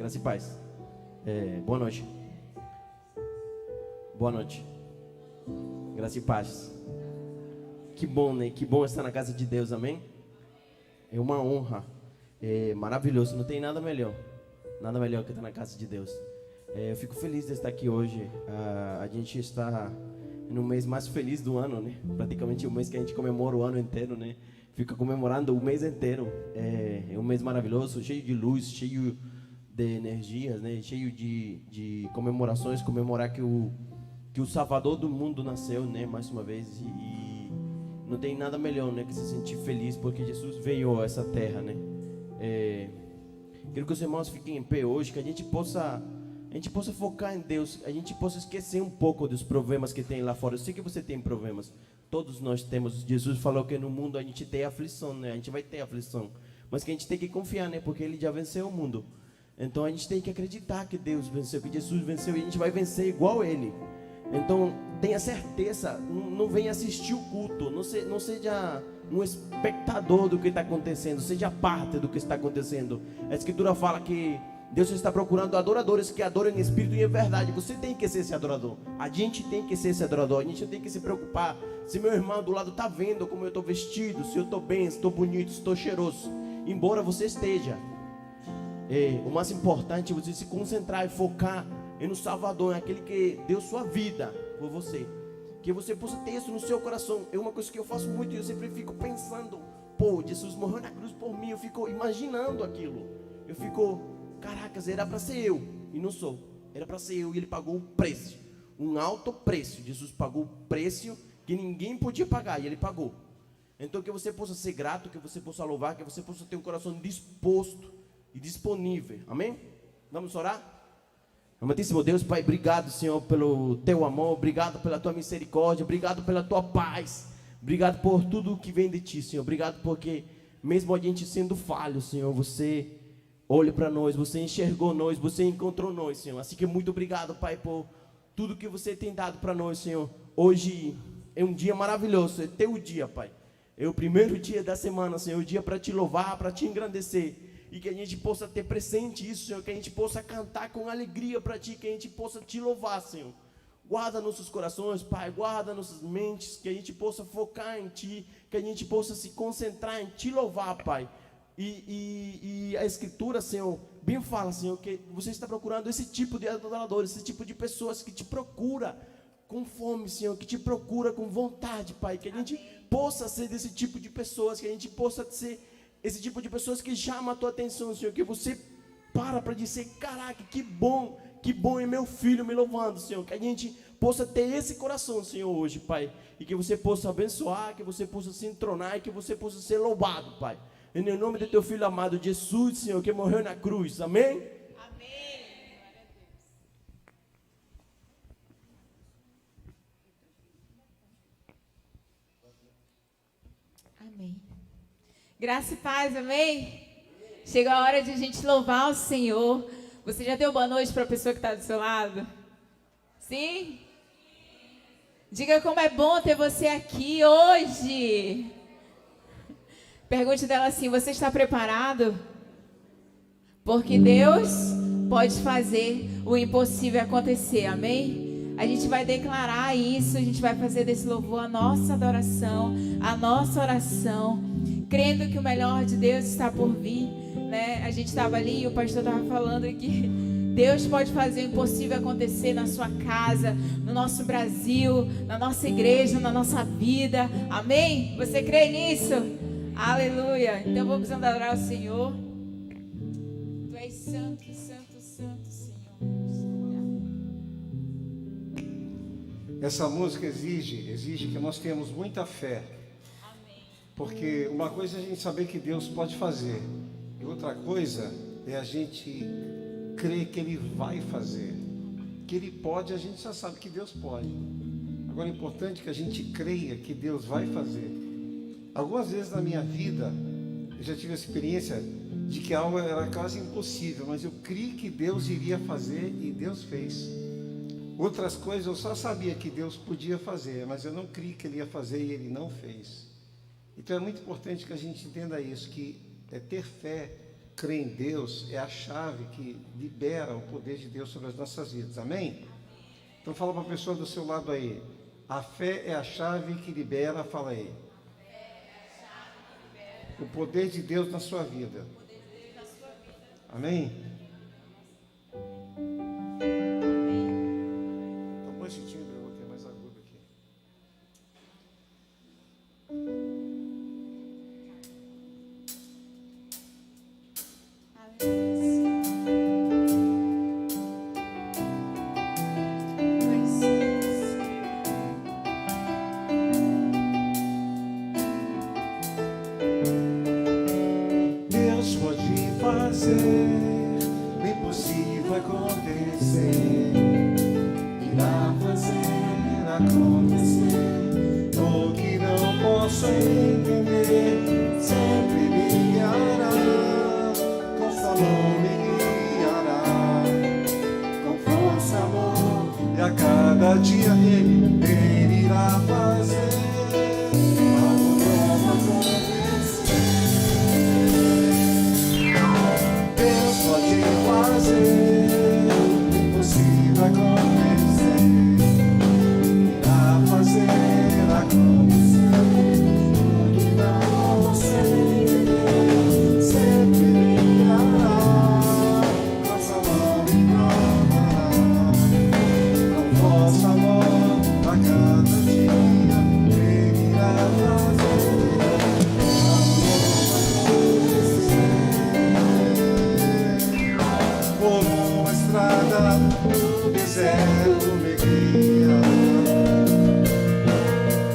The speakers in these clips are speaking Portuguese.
Graça e paz. Boa noite. Boa noite. Graça e paz. Que bom, né? Que bom estar na casa de Deus, amém? É uma honra. É maravilhoso, não tem nada melhor. Nada melhor que estar na casa de Deus. Eu fico feliz de estar aqui hoje. A gente está no mês mais feliz do ano, né? Praticamente o mês que a gente comemora o ano inteiro, né? Fica comemorando o mês inteiro. É um mês maravilhoso, cheio de luz, cheio de energias, né? Cheio de comemorações. Comemorar que o Salvador do mundo nasceu, né? Mais uma vez. E não tem nada melhor, né? Que se sentir feliz porque Jesus veio a essa terra, né? Quero que os irmãos fiquem em pé hoje, que a gente possa focar em Deus, a gente possa esquecer um pouco dos problemas que tem lá fora. Eu sei que você tem problemas, todos nós temos. Jesus falou que no mundo a gente tem aflição, né? A gente vai ter aflição, mas que a gente tem que confiar, né? Porque Ele já venceu o mundo. Então a gente tem que acreditar que Deus venceu, que Jesus venceu, e a gente vai vencer igual Ele. Então tenha certeza, não venha assistir o culto, não seja um espectador do que está acontecendo, seja parte do que está acontecendo. A Escritura fala que Deus está procurando adoradores que adoram em espírito e em verdade. Você tem que ser esse adorador. A gente tem que ser esse adorador. A gente não tem que se preocupar se meu irmão do lado está vendo como eu estou vestido, se eu estou bem, se estou bonito, se estou cheiroso. Embora você esteja, o mais importante é você se concentrar e focar no Salvador, aquele que deu sua vida por você. Que você possa ter isso no seu coração. É uma coisa que eu faço muito e eu sempre fico pensando: pô, Jesus morreu na cruz por mim. Eu fico imaginando aquilo. Eu fico, caracas, era para ser eu e não sou. Era para ser eu e Ele pagou o preço, um alto preço. Jesus pagou o preço que ninguém podia pagar e Ele pagou. Então que você possa ser grato, que você possa louvar, que você possa ter um coração disposto e disponível. Amém? Vamos orar? Amantíssimo Deus, Pai, obrigado, Senhor, pelo Teu amor, obrigado pela Tua misericórdia, obrigado pela Tua paz, obrigado por tudo que vem de Ti, Senhor, obrigado porque mesmo a gente sendo falho, Senhor, Você olha para nós, Você enxergou nós, Você encontrou nós, Senhor. Assim que muito obrigado, Pai, por tudo que Você tem dado para nós, Senhor. Hoje é um dia maravilhoso, é Teu dia, Pai, é o primeiro dia da semana, Senhor, o dia para Te louvar, para Te engrandecer. E que a gente possa ter presente isso, Senhor. Que a gente possa cantar com alegria para Ti. Que a gente possa Te louvar, Senhor. Guarda nossos corações, Pai. Guarda nossas mentes. Que a gente possa focar em Ti. Que a gente possa se concentrar em Te louvar, Pai. E a Escritura, Senhor, bem fala, Senhor, que você está procurando esse tipo de adoradores, esse tipo de pessoas que Te procura com fome, Senhor. Que Te procura com vontade, Pai. Que a gente possa ser desse tipo de pessoas. Que a gente possa ser esse tipo de pessoas que chama a tua atenção, Senhor, que você para dizer, caraca, que bom é meu filho me louvando, Senhor, que a gente possa ter esse coração, Senhor, hoje, Pai, e que você possa abençoar, que você possa se entronar e que você possa ser louvado, Pai, em nome do teu filho amado, Jesus, Senhor, que morreu na cruz, amém? Amém. Graça e paz, amém? Chegou a hora de a gente louvar o Senhor. Você já deu boa noite para a pessoa que está do seu lado? Sim? Diga como é bom ter você aqui hoje. Pergunte dela assim: você está preparado? Porque Deus pode fazer o impossível acontecer, amém? A gente vai declarar isso, a gente vai fazer desse louvor a nossa adoração, a nossa oração, crendo que o melhor de Deus está por vir, né? A gente estava ali e o pastor estava falando que Deus pode fazer o impossível acontecer na sua casa, no nosso Brasil, na nossa igreja, na nossa vida, amém? Você crê nisso? Aleluia! Então vamos adorar o Senhor. Tu és santo, santo, santo, Senhor. Essa música exige que nós tenhamos muita fé. Porque uma coisa é a gente saber que Deus pode fazer, e outra coisa é a gente crer que Ele vai fazer. Que Ele pode, a gente já sabe que Deus pode. Agora é importante que a gente creia que Deus vai fazer. Algumas vezes na minha vida eu já tive a experiência de que algo era quase impossível, mas eu criei que Deus iria fazer e Deus fez. Outras coisas eu só sabia que Deus podia fazer, mas eu não criei que Ele ia fazer e Ele não fez. Então é muito importante que a gente entenda isso, que ter fé crer em Deus é a chave que libera o poder de Deus sobre as nossas vidas. Amém? Então fala para a pessoa do seu lado aí. A fé é a chave que libera, fala aí. O poder de Deus na sua vida. Amém? Então põe esse timbre, eu vou ter mais agudo aqui. Deus pode fazer o impossível acontecer, irá fazer acontecer o que não posso entender, sempre me guiará, com sua mão me guiará, com força, amor, e a cada dia Ele irá fazer algo novo acontecer. Deus pode fazer o impossível acontecer, irá fazer acontecer o que não posso entender, sempre me guiará, com sua mão me provará, com força, amor, a cada dia Ele irá fazer por uma estrada no deserto me guia,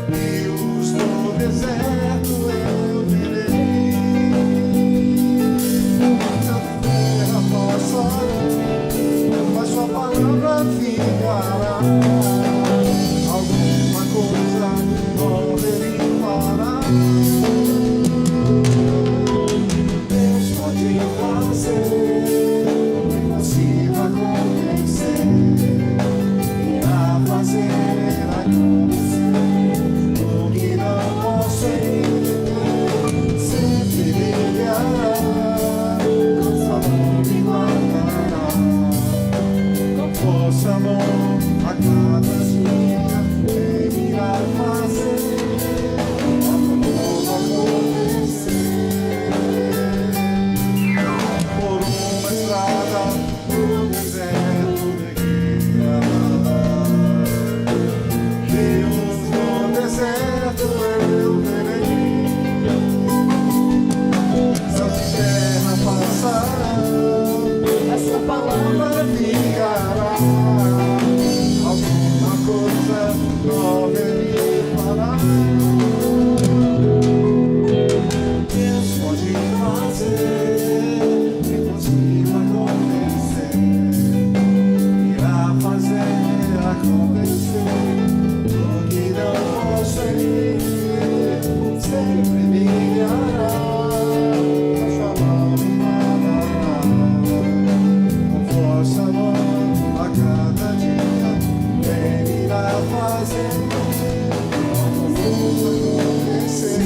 rios no deserto eu verei, se eu viver após sorrir, mas sua palavra ficará, alguma coisa nova Ele fará. Deus pode fazer o impossível acontecer, irá fazer acontecer o que não posso entender, sempre me guiará, com sua mão me guardará, com força, amor, a cada dia Ele irá fazer algo novo acontecer. Por uma estrada no deserto me guiará, rios no deserto eu verei, céus e terra passarão, a sua palavra ficará, alguma coisa nova Ele fará. Deus pode fazer o impossível acontecer, irá fazer acontecer o que não posso entender, sempre me guiará, com sua mão me guardará, com força, amor, a cada dia Ele irá fazer algo novo acontecer.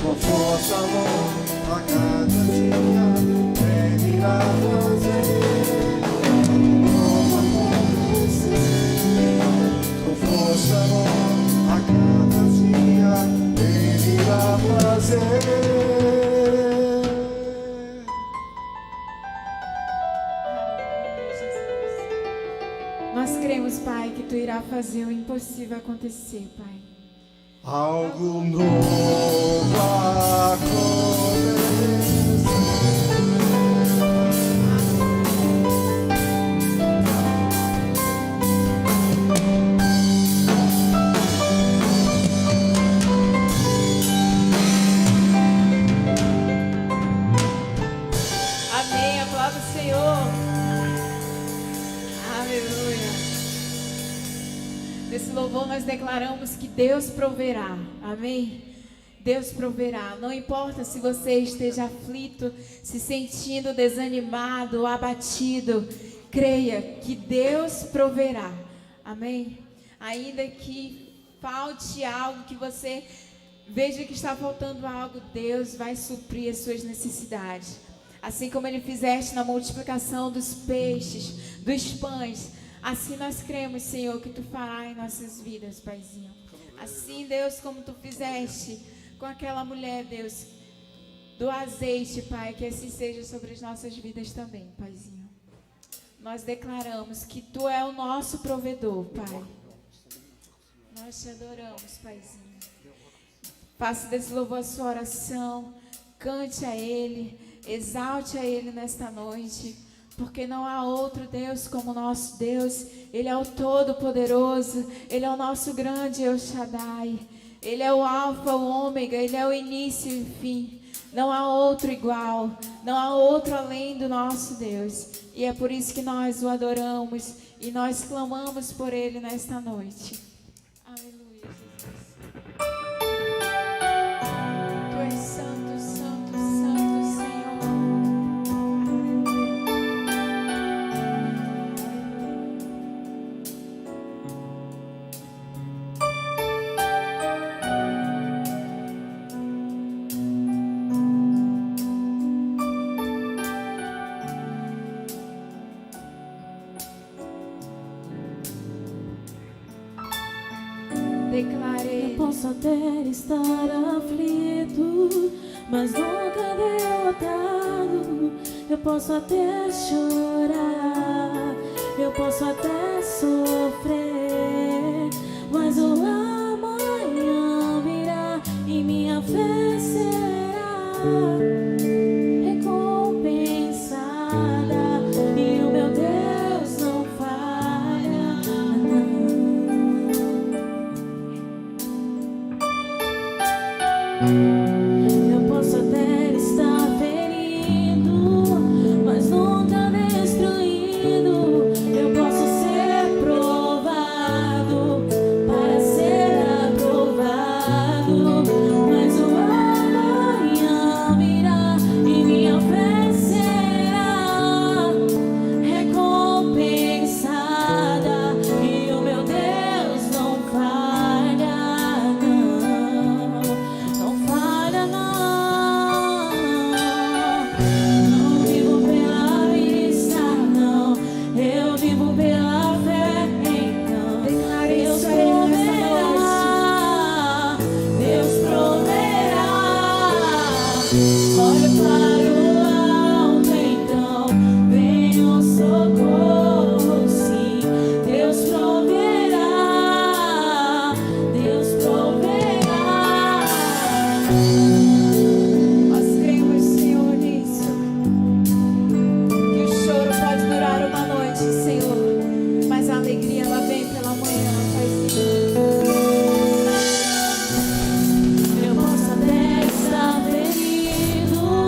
Com força, amor, a cada dia Ele irá fazer algo novo acontecer. Com força, amor, a cada dia Ele irá fazer. Nós cremos, Pai, que Tu irá fazer o impossível acontecer, Pai. Algo novo acontecer. Amém. Aplauda o Senhor. Aleluia. Nesse louvor nós declaramos que Deus proverá. Amém? Deus proverá. Não importa se você esteja aflito, se sentindo desanimado, abatido. Creia que Deus proverá. Amém? Ainda que falte algo, que você Veja que está faltando algo, Deus vai suprir as suas necessidades. Assim como Ele fizeste na multiplicação dos peixes, dos pães, assim nós cremos, Senhor, que Tu farás em nossas vidas, Paizinho. Assim, Deus, como Tu fizeste com aquela mulher, Deus, do azeite, Pai, que assim seja sobre as nossas vidas também, Paizinho. Nós declaramos que Tu é o nosso provedor, Pai. Nós Te adoramos, Paizinho. Faça desse louvor a sua oração, cante a Ele, exalte a Ele nesta noite, porque não há outro Deus como o nosso Deus. Ele é o Todo-Poderoso, Ele é o nosso grande El Shaddai, Ele é o Alfa, o Ômega, Ele é o início e o fim. Não há outro igual, não há outro além do nosso Deus. E é por isso que nós o adoramos e nós clamamos por Ele nesta noite. Aleluia, Jesus. Tu és santo, santo, santo, Senhor. Declarei. Eu posso até estar aflito, mas nunca derrotado. Eu posso até chorar, eu posso até sofrer, mas o amanhã virá e minha fé será recompensada e o meu Deus não falha, não. Eu posso até estar ferido, mas nunca destruído. Eu posso ser provado para ser aprovado, mas o amanhã virá e minha fé será recompensada e o meu Deus não falha, não falha, não. Não vivo pela vista, não, eu vivo pela fé. Então Deus proverá, Deus proverá. Olha para o alto, então vem o socorro, sim. Deus proverá, Deus proverá. Nós cremos, Senhor, nisso. Que o choro pode durar uma noite, Senhor, mas a alegria ela vem pela manhã, Paizinho. Eu posso até estar ferido,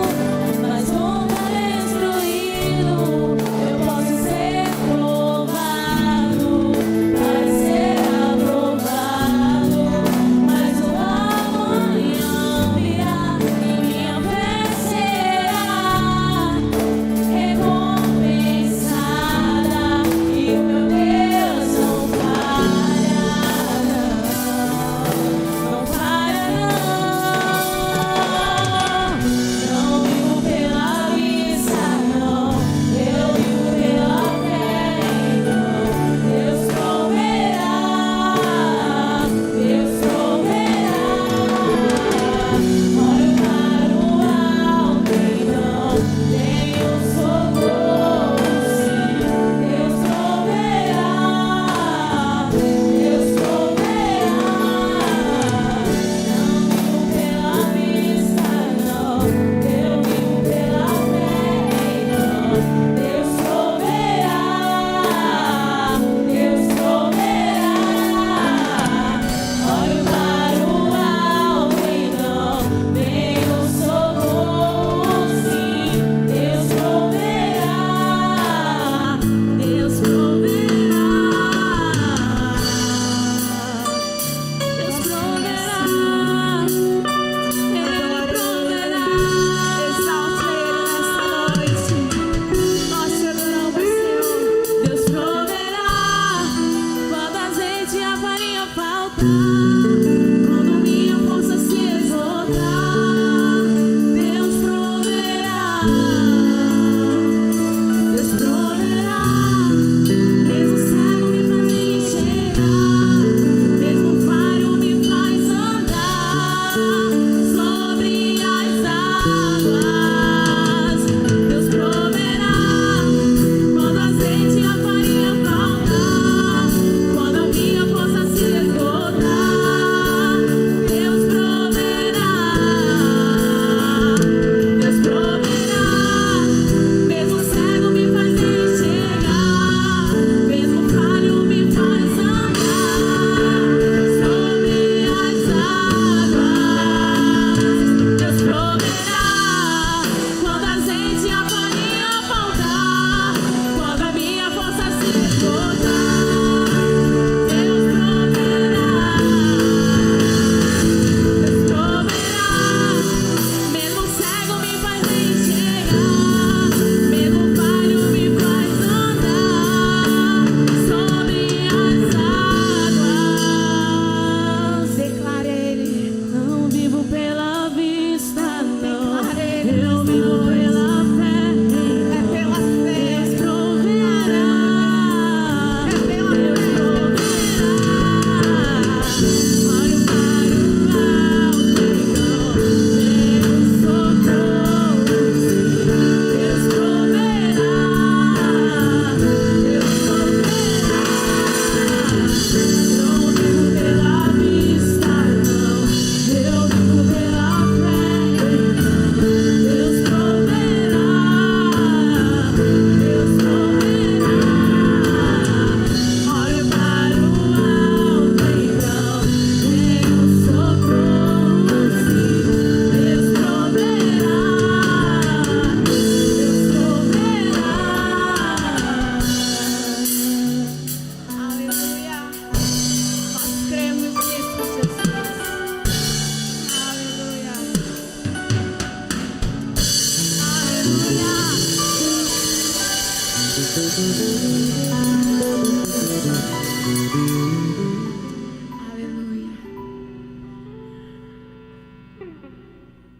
mas nunca destruído. Eu posso ser provado para ser aprovado, mas o amanhã virá e minha fé será recompensada e o meu Deus não falha, não falha, não. Não vivo pela vista, não, eu vivo pela fé. Então Deus proverá, Deus proverá. Olho para o alto, então tem o socorro, sim. Deus proverá, Deus proverá. Não vivo pela vista, não, eu vivo pela fé. Então Deus proverá, Deus proverá. Olho para o alto, então vem o socorro, sim. Deus proverá, Deus proverá. Deus proverá, Ele proverá. Exalte Ele nesta noite. Nós te adoramos, Senhor. Deus proverá quando azeite e a farinha faltar, quando minha força se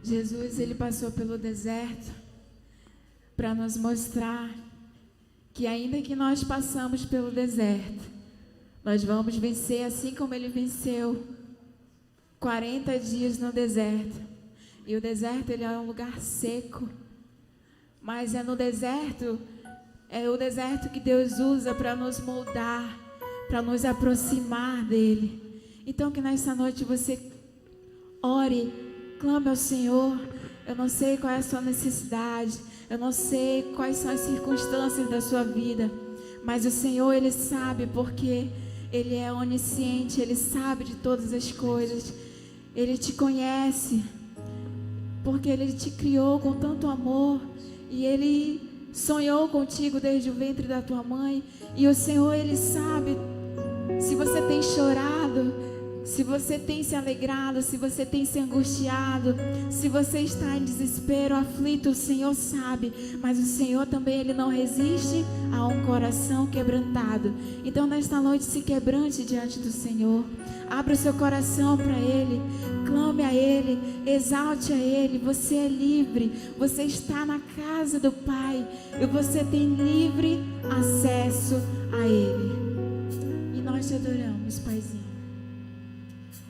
Jesus, ele passou pelo deserto para nos mostrar que ainda que nós passamos pelo deserto, nós vamos vencer assim como ele venceu 40 dias no deserto. E o deserto, ele é um lugar seco, mas é o deserto que Deus usa para nos moldar, para nos aproximar dele. Então que nessa noite você ore, clame ao Senhor. Eu não sei qual é a sua necessidade, eu não sei quais são as circunstâncias da sua vida, mas o Senhor, ele sabe, porque ele é onisciente, ele sabe de todas as coisas. Ele te conhece, porque ele te criou com tanto amor e ele sonhou contigo desde o ventre da tua mãe. E o Senhor, ele sabe se você tem chorado, se você tem se alegrado, se você tem se angustiado, se você está em desespero, aflito, o Senhor sabe. Mas o Senhor também, ele não resiste a um coração quebrantado. Então nesta noite se quebrante diante do Senhor. Abra o seu coração para Ele, clame a Ele, exalte a Ele. Você é livre, você está na casa do Pai e você tem livre acesso a Ele. E nós te adoramos, Paizinho,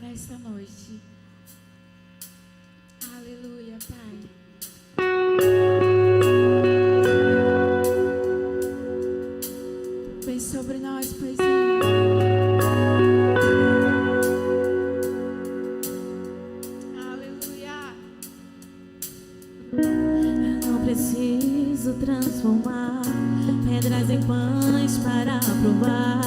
nesta noite. Aleluia, Pai. Vem sobre nós, Paizinho. Aleluia. Eu não preciso transformar pedras em pães para provar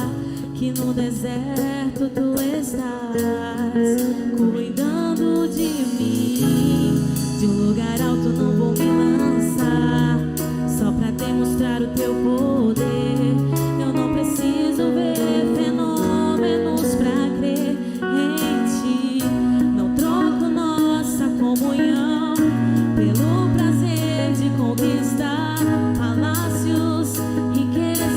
que no deserto tu estás cuidando de mim. De um lugar alto não vou me lançar só pra demonstrar o teu poder. Eu não preciso ver fenômenos pra crer em ti. Não troco nossa comunhão pelo prazer de conquistar palácios, riquezas.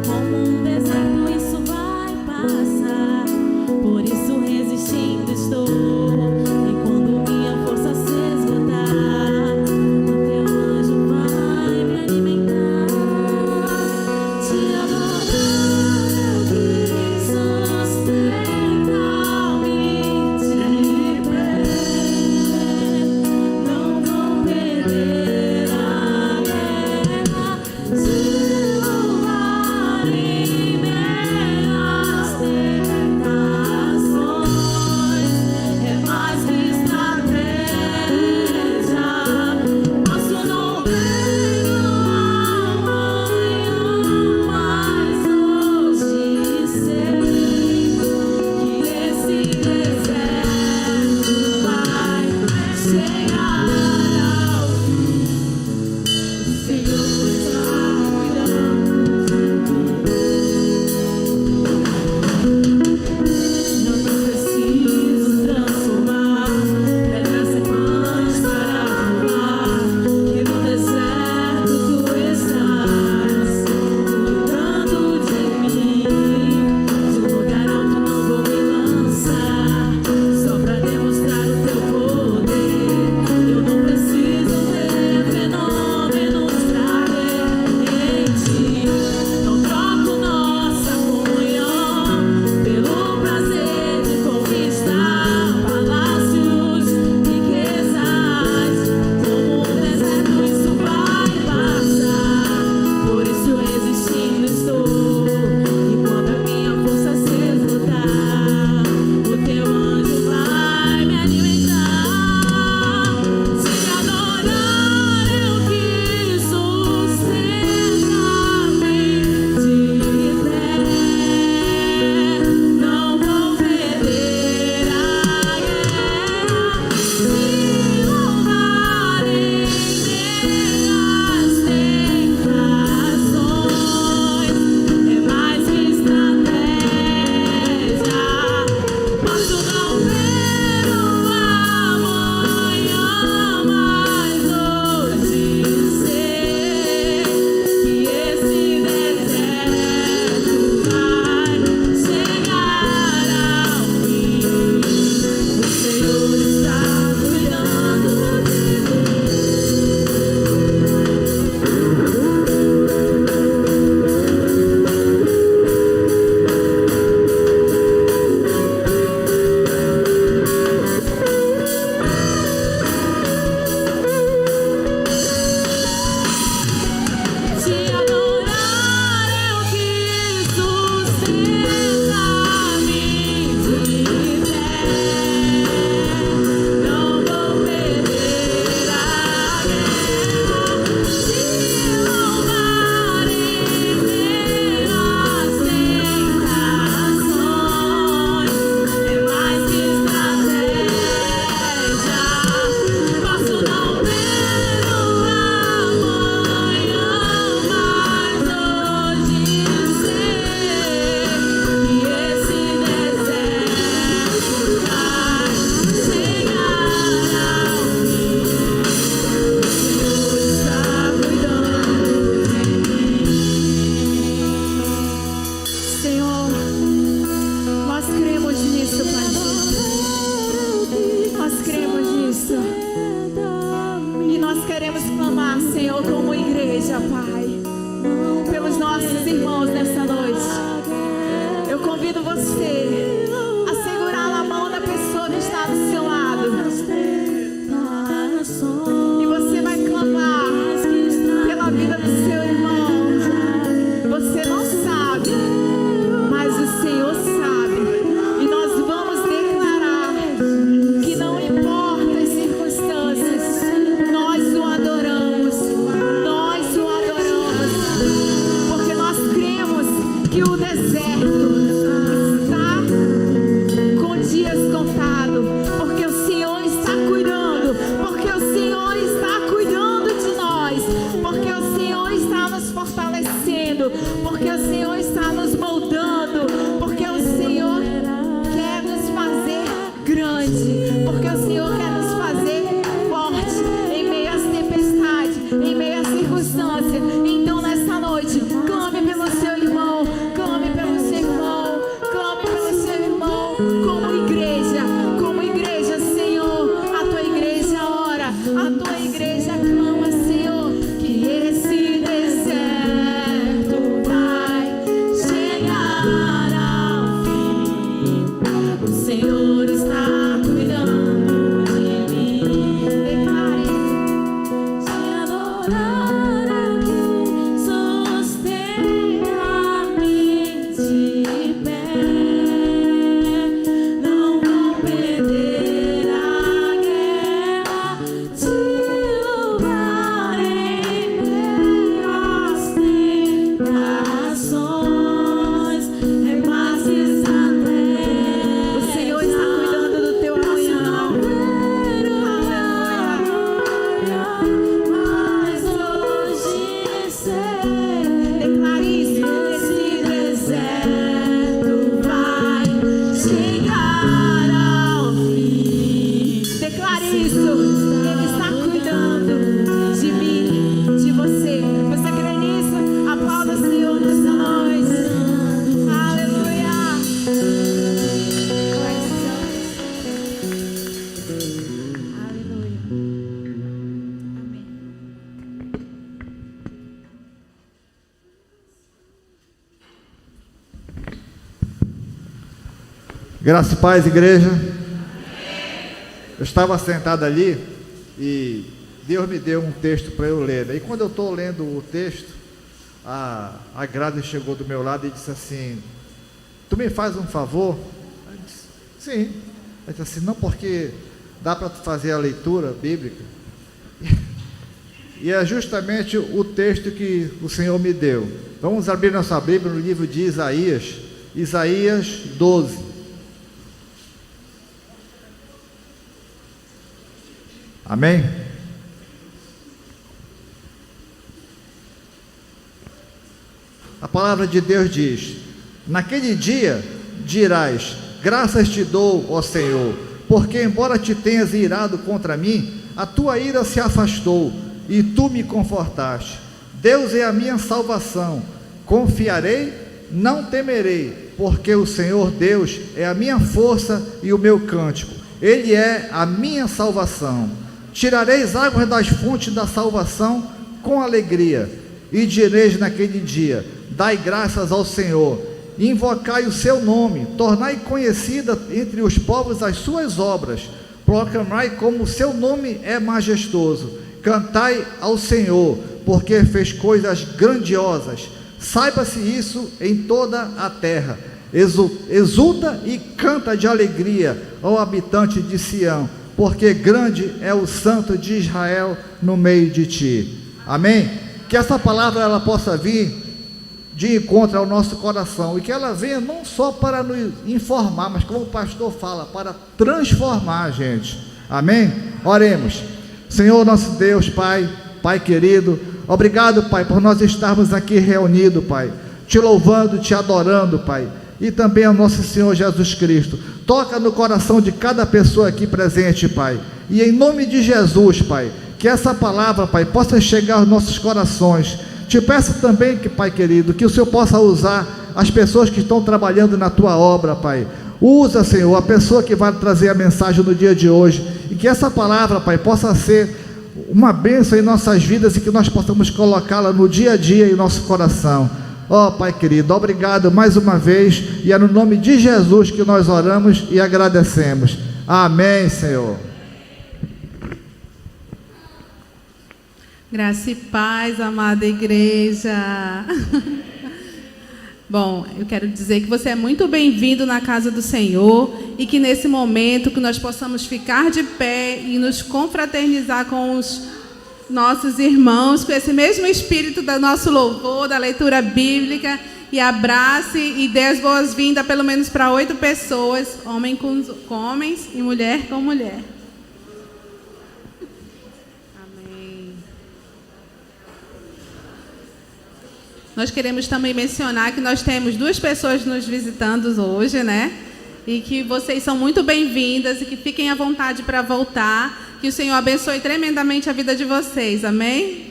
Como um deserto isso vai passar, por isso resistindo estou. E quando minha força se esgotar, o teu anjo vai me alimentar. O Senhor está cuidando de mim. Te adorar aqui sustenta-me de pé. Não vou perder a guerra, te louvar em meus tentações. É mais até O Senhor está cuidando do teu amanhã. mas hoje sei. Declare isso. Esse deserto vai chegar ao fim. Declare isso. Ele está cuidando de mim, de você. Você crê nisso? Aplauda o Senhor nessa noite. Aleluia. Aleluia. Amém. Graça e paz, igreja. Eu estava sentado ali e Deus me deu um texto para eu ler. E quando eu estou lendo o texto, a Graça chegou do meu lado e disse assim: tu me faz um favor? Eu disse, sim. Ela disse assim: não, porque dá para tu fazer a leitura bíblica. E é justamente o texto que o Senhor me deu. Vamos abrir nossa Bíblia no livro de Isaías, Isaías 12. Amém? A palavra de Deus diz: naquele dia dirás, graças te dou, ó Senhor, porque embora te tenhas irado contra mim, a tua ira se afastou, e tu me confortaste. Deus é a minha salvação, confiarei, não temerei, porque o Senhor Deus é a minha força e o meu cântico, Ele é a minha salvação. Tirareis águas das fontes da salvação com alegria, e direis naquele dia: dai graças ao Senhor, invocai o seu nome, tornai conhecida entre os povos as suas obras, proclamai como o seu nome é majestoso, cantai ao Senhor, porque fez coisas grandiosas, saiba-se isso em toda a terra. Exulta e canta de alegria, ó habitante de Sião, porque grande é o Santo de Israel no meio de ti. Amém? Que essa palavra ela possa vir de encontro ao nosso coração, e que ela venha não só para nos informar, mas como o pastor fala, para transformar a gente. Amém? Oremos. Senhor nosso Deus, Pai, Pai querido, obrigado, Pai, por nós estarmos aqui reunidos, Pai, te louvando, te adorando, Pai, e também ao nosso Senhor Jesus Cristo. Toca no coração de cada pessoa aqui presente, Pai, e em nome de Jesus, Pai, que essa palavra, Pai, possa chegar aos nossos corações. Te peço também, que, Pai querido, que o Senhor possa usar as pessoas que estão trabalhando na tua obra, Pai. Usa, Senhor, a pessoa que vai trazer a mensagem no dia de hoje, e que essa palavra, Pai, possa ser uma bênção em nossas vidas, e que nós possamos colocá-la no dia a dia em nosso coração. Ó Pai querido, obrigado mais uma vez, e é no nome de Jesus que nós oramos e agradecemos. Amém, Senhor. Graça e paz, amada igreja. Bom, eu quero dizer que você é muito bem-vindo na casa do Senhor, e que nesse momento que nós possamos ficar de pé e nos confraternizar com os nossos irmãos, com esse mesmo espírito do nosso louvor, da leitura bíblica, e abrace e dê as boas-vindas pelo menos para 8 pessoas, homem com homens e mulher com mulher. Amém. Nós queremos também mencionar que nós temos 2 pessoas nos visitando hoje, né? E que vocês são muito bem-vindas, e que fiquem à vontade para voltar. Que o Senhor abençoe tremendamente a vida de vocês, amém?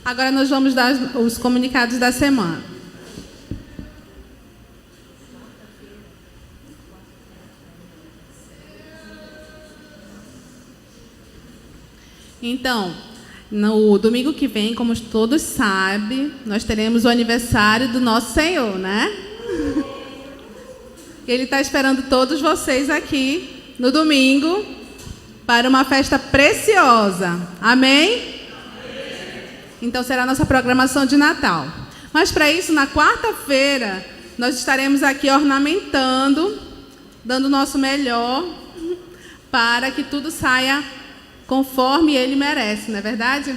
Agora nós vamos dar os comunicados da semana. Então, no domingo que vem, como todos sabem, nós teremos o aniversário do nosso Senhor, né? Ele está esperando todos vocês aqui no domingo para uma festa preciosa. Amém? Então será a nossa programação de Natal. Mas para isso, na quarta-feira, nós estaremos aqui ornamentando, dando o nosso melhor para que tudo saia conforme ele merece, não é verdade?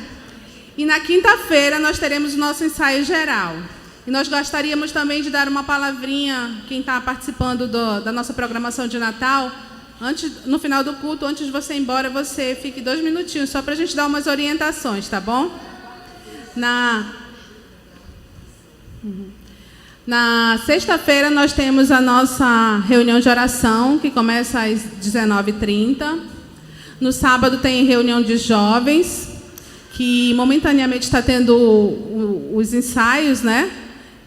E na quinta-feira nós teremos o nosso ensaio geral. E nós gostaríamos também de dar uma palavrinha, quem está participando da nossa programação de Natal, no final do culto, antes de você ir embora, você fique 2 minutinhos, só para a gente dar umas orientações, tá bom? Na sexta-feira nós temos a nossa reunião de oração, que começa às 19h30. No sábado tem reunião de jovens, que momentaneamente está tendo os ensaios, né?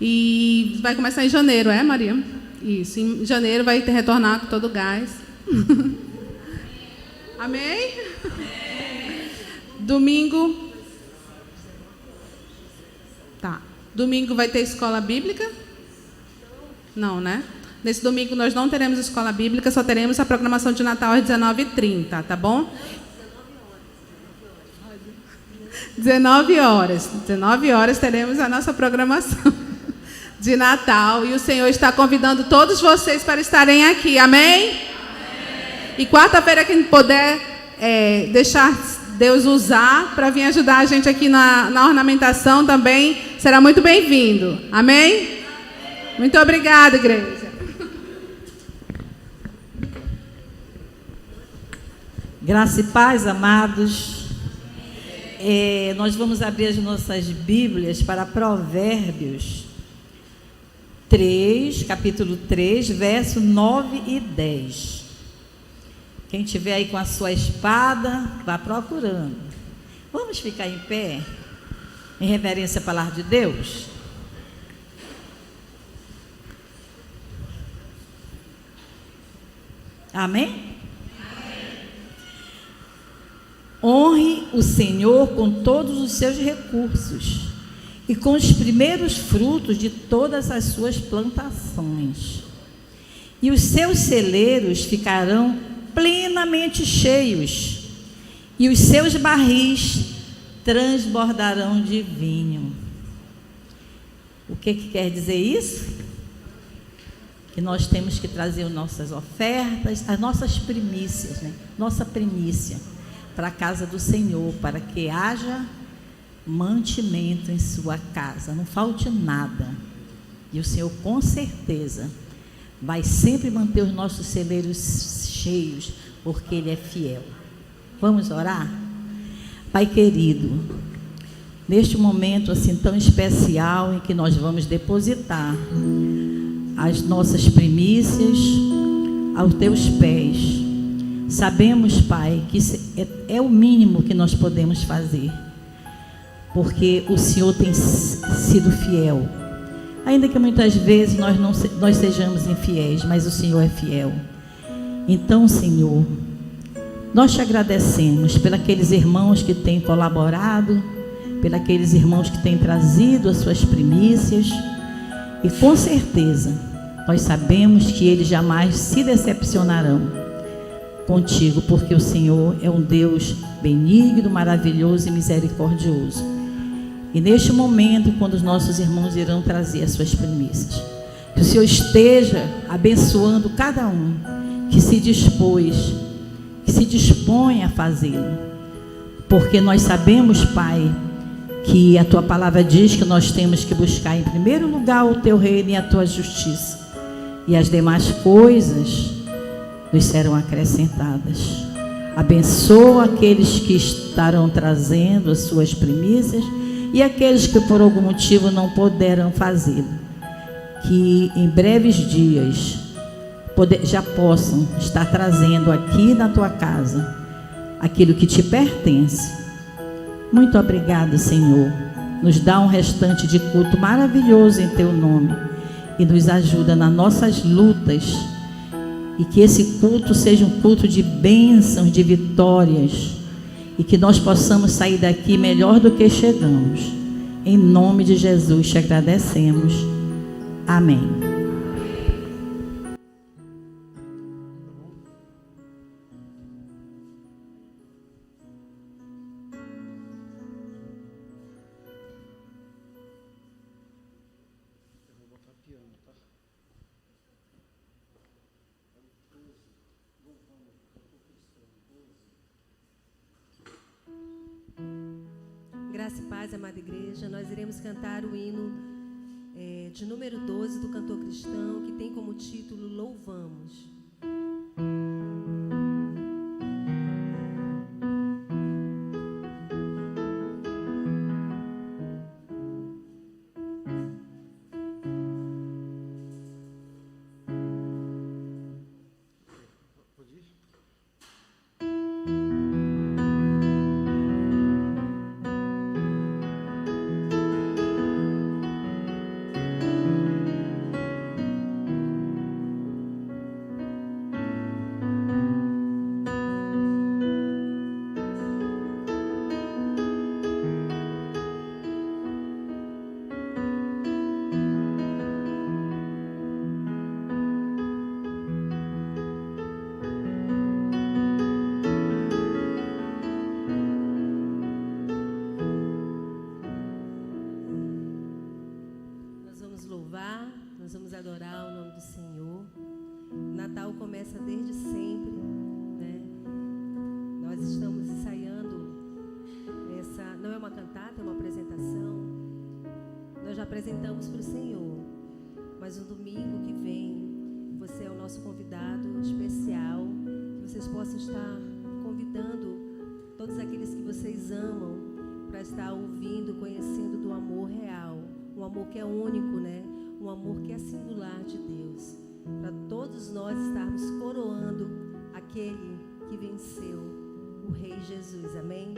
E vai começar em janeiro, Maria? Isso, em janeiro vai retornar com todo o gás. Amém? Domingo. Tá. Domingo vai ter escola bíblica? Não, né? Nesse domingo nós não teremos escola bíblica, só teremos a programação de Natal às 19h30, tá bom? 19 horas. 19 horas teremos a nossa programação de Natal. E o Senhor está convidando todos vocês para estarem aqui. Amém? Amém. E quarta-feira, quem puder deixar Deus usar para vir ajudar a gente aqui na ornamentação também, será muito bem-vindo. Amém? Muito obrigada, igreja. Graça e paz, amados. Nós vamos abrir as nossas Bíblias para Provérbios 3, capítulo 3, verso 9 e 10. Quem tiver aí com a sua espada, vá procurando. Vamos ficar em pé, em reverência à palavra de Deus? Amém? Honre o Senhor com todos os seus recursos e com os primeiros frutos de todas as suas plantações. E os seus celeiros ficarão plenamente cheios, e os seus barris transbordarão de vinho. O que quer dizer isso? Que nós temos que trazer as nossas ofertas, as nossas primícias, né? Nossa primícia para a casa do Senhor, para que haja mantimento em sua casa, não falte nada. E o Senhor, com certeza, vai sempre manter os nossos celeiros cheios, porque Ele é fiel. Vamos orar? Pai querido, neste momento assim tão especial em que nós vamos depositar as nossas primícias aos teus pés, sabemos, Pai, que é o mínimo que nós podemos fazer, porque o Senhor tem sido fiel, ainda que muitas vezes nós sejamos infiéis, mas o Senhor é fiel. Então, Senhor, nós te agradecemos pelos aqueles irmãos que têm colaborado, pelos aqueles irmãos que têm trazido as suas primícias, e com certeza nós sabemos que eles jamais se decepcionarão contigo, porque o Senhor é um Deus benigno, maravilhoso e misericordioso. E neste momento, quando os nossos irmãos irão trazer as suas primícias, que o Senhor esteja abençoando cada um que se dispôs, que se dispõe a fazê-lo, porque nós sabemos, Pai, que a Tua palavra diz que nós temos que buscar em primeiro lugar o Teu reino e a Tua justiça, e as demais coisas nos serão acrescentadas. Abençoa aqueles que estarão trazendo as suas primícias e aqueles que por algum motivo não puderam fazê-lo, que em breves dias já possam estar trazendo aqui na tua casa aquilo que te pertence. Muito obrigado, Senhor. Nos dá um restante de culto maravilhoso em teu nome e nos ajuda nas nossas lutas, e que esse culto seja um culto de bênçãos, de vitórias, e que nós possamos sair daqui melhor do que chegamos. Em nome de Jesus te agradecemos. Amém. paz, amada igreja. Nós iremos cantar o hino de número 12 do cantor cristão, que tem como título Louvamos. Nós vamos adorar o nome do Senhor. Natal começa desde sempre, né? Nós estamos ensaiando essa, não é uma cantata, é uma apresentação. Nós já apresentamos para o Senhor, mas no domingo que vem, você é o nosso convidado especial, que vocês possam estar convidando todos aqueles que vocês amam para estar ouvindo, conhecendo do amor real, um amor que é único, né? Um amor que é singular de Deus, para todos nós estarmos coroando aquele que venceu, o Rei Jesus. Amém?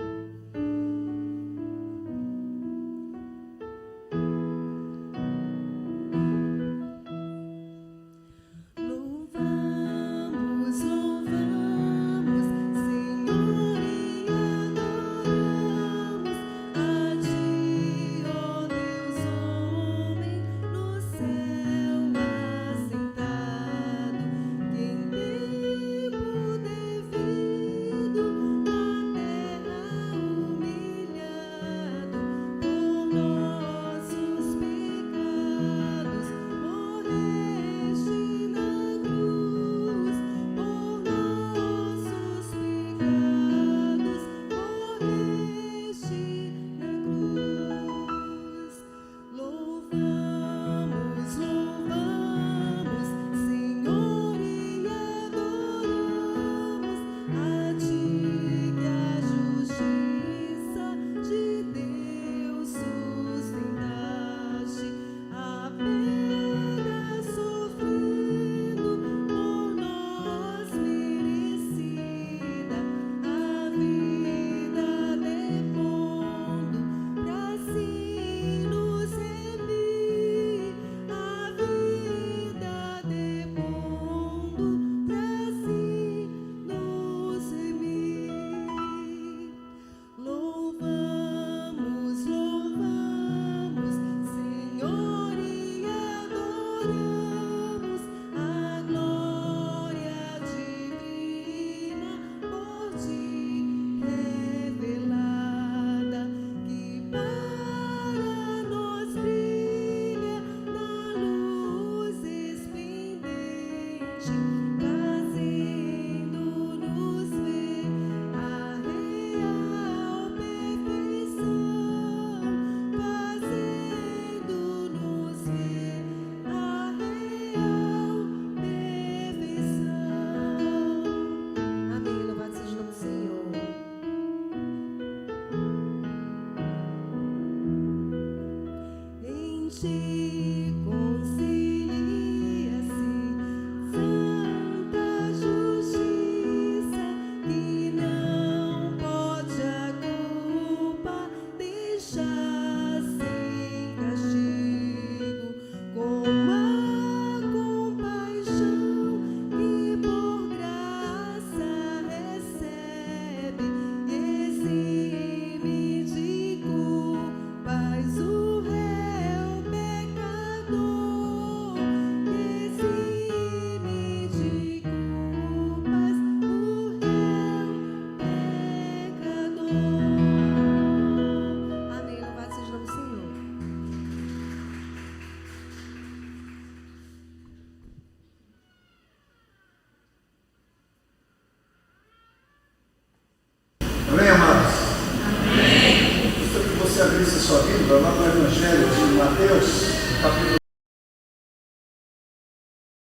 Devido na terra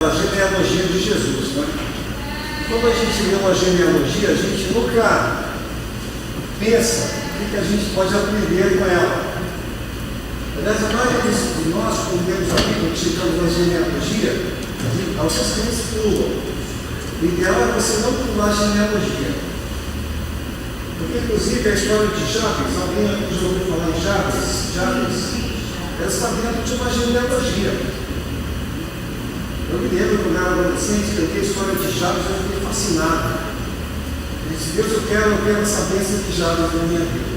A genealogia de Jesus, né? Quando a gente lê uma genealogia, a gente nunca pensa o que a gente pode aprender com ela. Aliás, a maioria de nós, quando lemos a Bíblia, chegamos na genealogia, alguns crentes pulam. O ideal é você não pular a genealogia. Porque, inclusive, a história de Jabes, alguém aqui já ouviu falar em Jabes, ela está dentro de uma genealogia. Eu me lembro quando eu era adolescente, eu vi a história de Jabes, eu fiquei fascinado. Eu disse, Deus, eu quero essa bênção de Jabes na minha vida.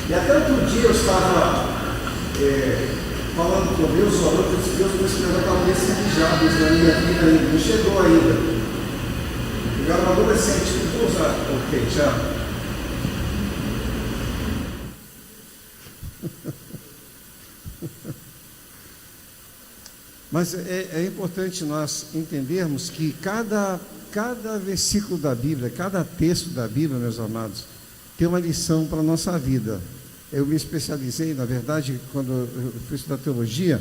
E até outro dia eu estava falando com Deus, orando, eu disse, Deus, eu vou esperar a bênção de Jabes na minha vida ainda. Não chegou ainda. Eu era um adolescente, vou usar. Ok, tchau. Mas é importante nós entendermos que cada versículo da Bíblia, cada texto da Bíblia, meus amados, tem uma lição para a nossa vida. Eu me especializei, na verdade, quando eu fui estudar teologia,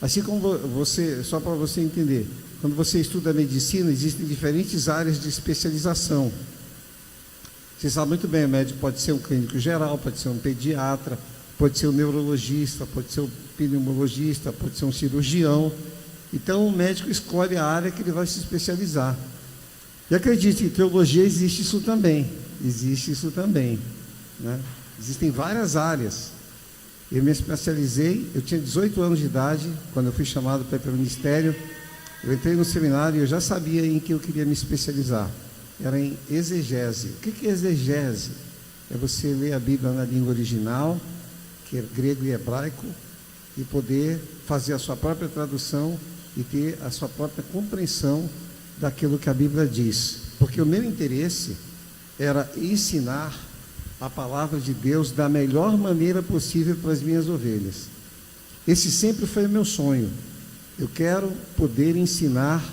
assim como você, só para você entender, quando você estuda medicina, existem diferentes áreas de especialização. Você sabe muito bem, o médico pode ser um clínico geral, pode ser um pediatra, pode ser um neurologista, pode ser um pneumologista, pode ser um cirurgião. Então o médico escolhe a área que ele vai se especializar. E acredite, em teologia existe isso também. Né? Existem várias áreas. Eu me especializei, eu tinha 18 anos de idade, quando eu fui chamado para ir para o ministério. Eu entrei no seminário e eu já sabia em que eu queria me especializar. Era em exegese. O que é exegese? É você ler a Bíblia na língua original, que é grego e hebraico, e poder fazer a sua própria tradução e ter a sua própria compreensão daquilo que a Bíblia diz. Porque o meu interesse era ensinar a palavra de Deus da melhor maneira possível para as minhas ovelhas. Esse sempre foi o meu sonho. Eu quero poder ensinar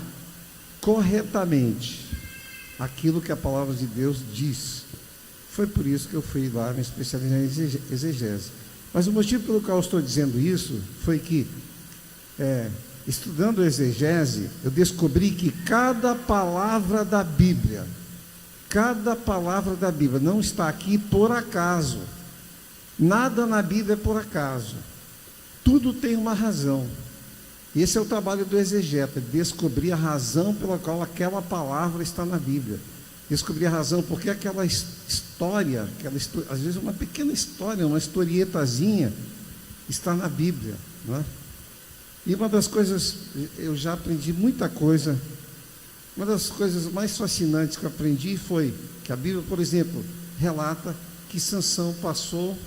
corretamente aquilo que a palavra de Deus diz. Foi por isso que eu fui lá me especializar em exegese. Mas o motivo pelo qual eu estou dizendo isso foi que, estudando exegese, eu descobri que cada palavra da Bíblia não está aqui por acaso. Nada na Bíblia é por acaso. Tudo tem uma razão. Esse é o trabalho do exegeta, descobrir a razão pela qual aquela palavra está na Bíblia. Descobrir a razão porque aquela história, às vezes uma pequena história, uma historietazinha, está na Bíblia, não é? E uma das coisas, eu já aprendi muita coisa, uma das coisas mais fascinantes que eu aprendi foi que a Bíblia, por exemplo, relata que Sansão passou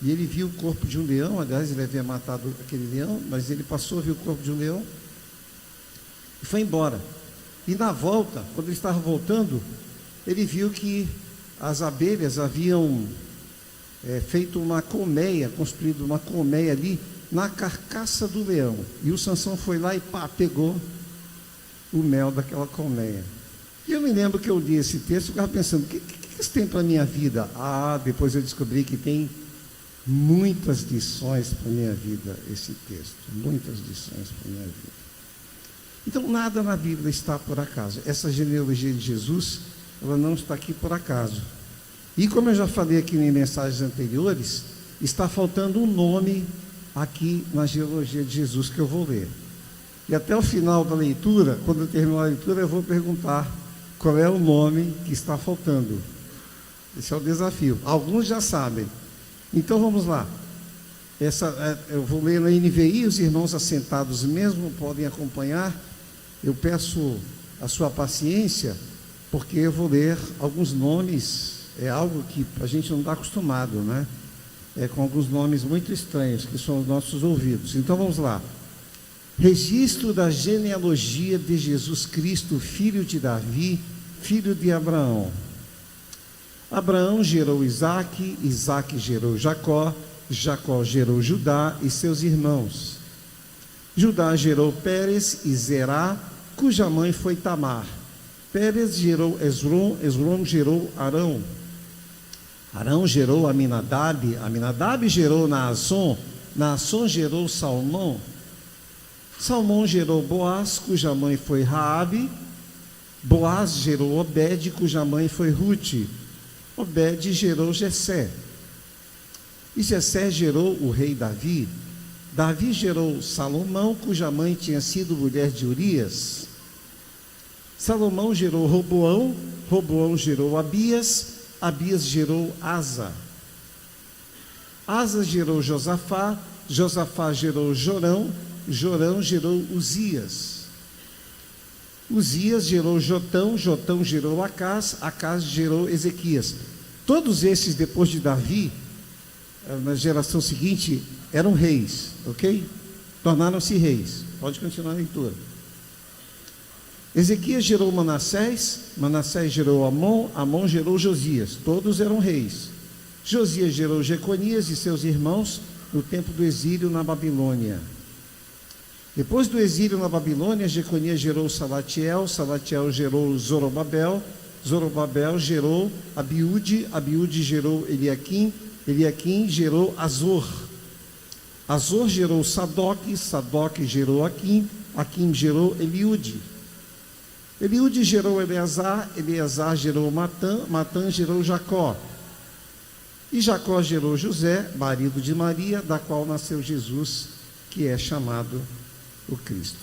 e ele viu o corpo de um leão. Aliás, ele havia matado aquele leão, mas ele passou, viu o corpo de um leão e foi embora. E na volta, quando ele estava voltando, ele viu que as abelhas haviam feito uma colmeia, construído uma colmeia ali na carcaça do leão. E o Sansão foi lá e pegou o mel daquela colmeia. E eu me lembro que eu li esse texto e ficava pensando, o que isso tem para a minha vida? Depois eu descobri que tem muitas lições para a minha vida, esse texto. Muitas lições para a minha vida. Então, nada na Bíblia está por acaso. Essa genealogia de Jesus, ela não está aqui por acaso. E como eu já falei aqui em mensagens anteriores, está faltando um nome aqui na genealogia de Jesus que eu vou ler. E até o final da leitura, quando eu terminar a leitura, eu vou perguntar qual é o nome que está faltando. Esse é o desafio. Alguns já sabem. Então vamos lá. Eu vou ler na NVI, os irmãos assentados mesmo podem acompanhar. Eu peço a sua paciência, porque eu vou ler alguns nomes, é algo que a gente não está acostumado, né? Com alguns nomes muito estranhos, que são os nossos ouvidos. Então vamos lá. Registro da genealogia de Jesus Cristo, filho de Davi, filho de Abraão. Abraão gerou Isaque, Isaque gerou Jacó, Jacó gerou Judá e seus irmãos. Judá gerou Pérez e Zerá, cuja mãe foi Tamar. Pérez gerou Esrom, Esrom gerou Arão. Arão gerou Aminadab, Aminadab gerou Naasson, Naasson gerou Salmão. Salmão gerou Boaz, cuja mãe foi Raabe. Boaz gerou Obed, cuja mãe foi Rute. Obed gerou Jessé. E Jessé gerou o rei Davi. Davi gerou Salomão, cuja mãe tinha sido mulher de Urias. Salomão gerou Roboão. Roboão gerou Abias. Abias gerou Asa. Asa gerou Josafá. Josafá gerou Jorão. Jorão gerou Uzias. Uzias gerou Jotão. Jotão gerou Acás. Acás gerou Ezequias. Todos esses, depois de Davi, na geração seguinte, eram reis, ok? Tornaram-se reis. Pode continuar a leitura. Ezequias gerou Manassés. Manassés gerou Amon. Amon gerou Josias. Todos eram reis. Josias gerou Jeconias e seus irmãos no tempo do exílio na Babilônia. Depois do exílio na Babilônia, Jeconias gerou Salatiel. Salatiel gerou Zorobabel. Zorobabel gerou Abiúde. Abiúde gerou Eliaquim. Eliaquim gerou Azor. Azor gerou Sadoque. Sadoque gerou Aquim. Aquim gerou Eliúde. Eliúde gerou Eleazar. Eleazar gerou Matã. Matã gerou Jacó. E Jacó gerou José, marido de Maria, da qual nasceu Jesus, que é chamado o Cristo.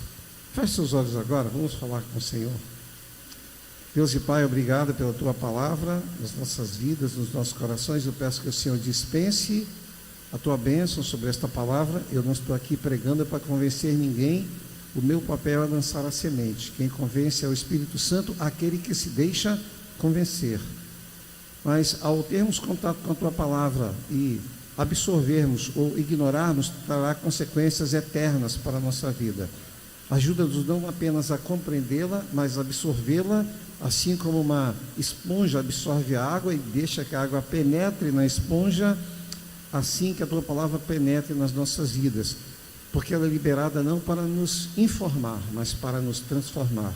Feche seus olhos agora, vamos falar com o Senhor. Deus e Pai, obrigado pela Tua palavra, nas nossas vidas, nos nossos corações. Eu peço que o Senhor dispense a Tua bênção sobre esta palavra. Eu não estou aqui pregando para convencer ninguém. O meu papel é lançar a semente. Quem convence é o Espírito Santo, aquele que se deixa convencer. Mas ao termos contato com a Tua palavra e absorvermos ou ignorarmos, trará consequências eternas para a nossa vida. Ajuda-nos não apenas a compreendê-la, mas a absorvê-la, assim como uma esponja absorve a água e deixa que a água penetre na esponja, assim que a Tua palavra penetre nas nossas vidas, porque ela é liberada não para nos informar, mas para nos transformar.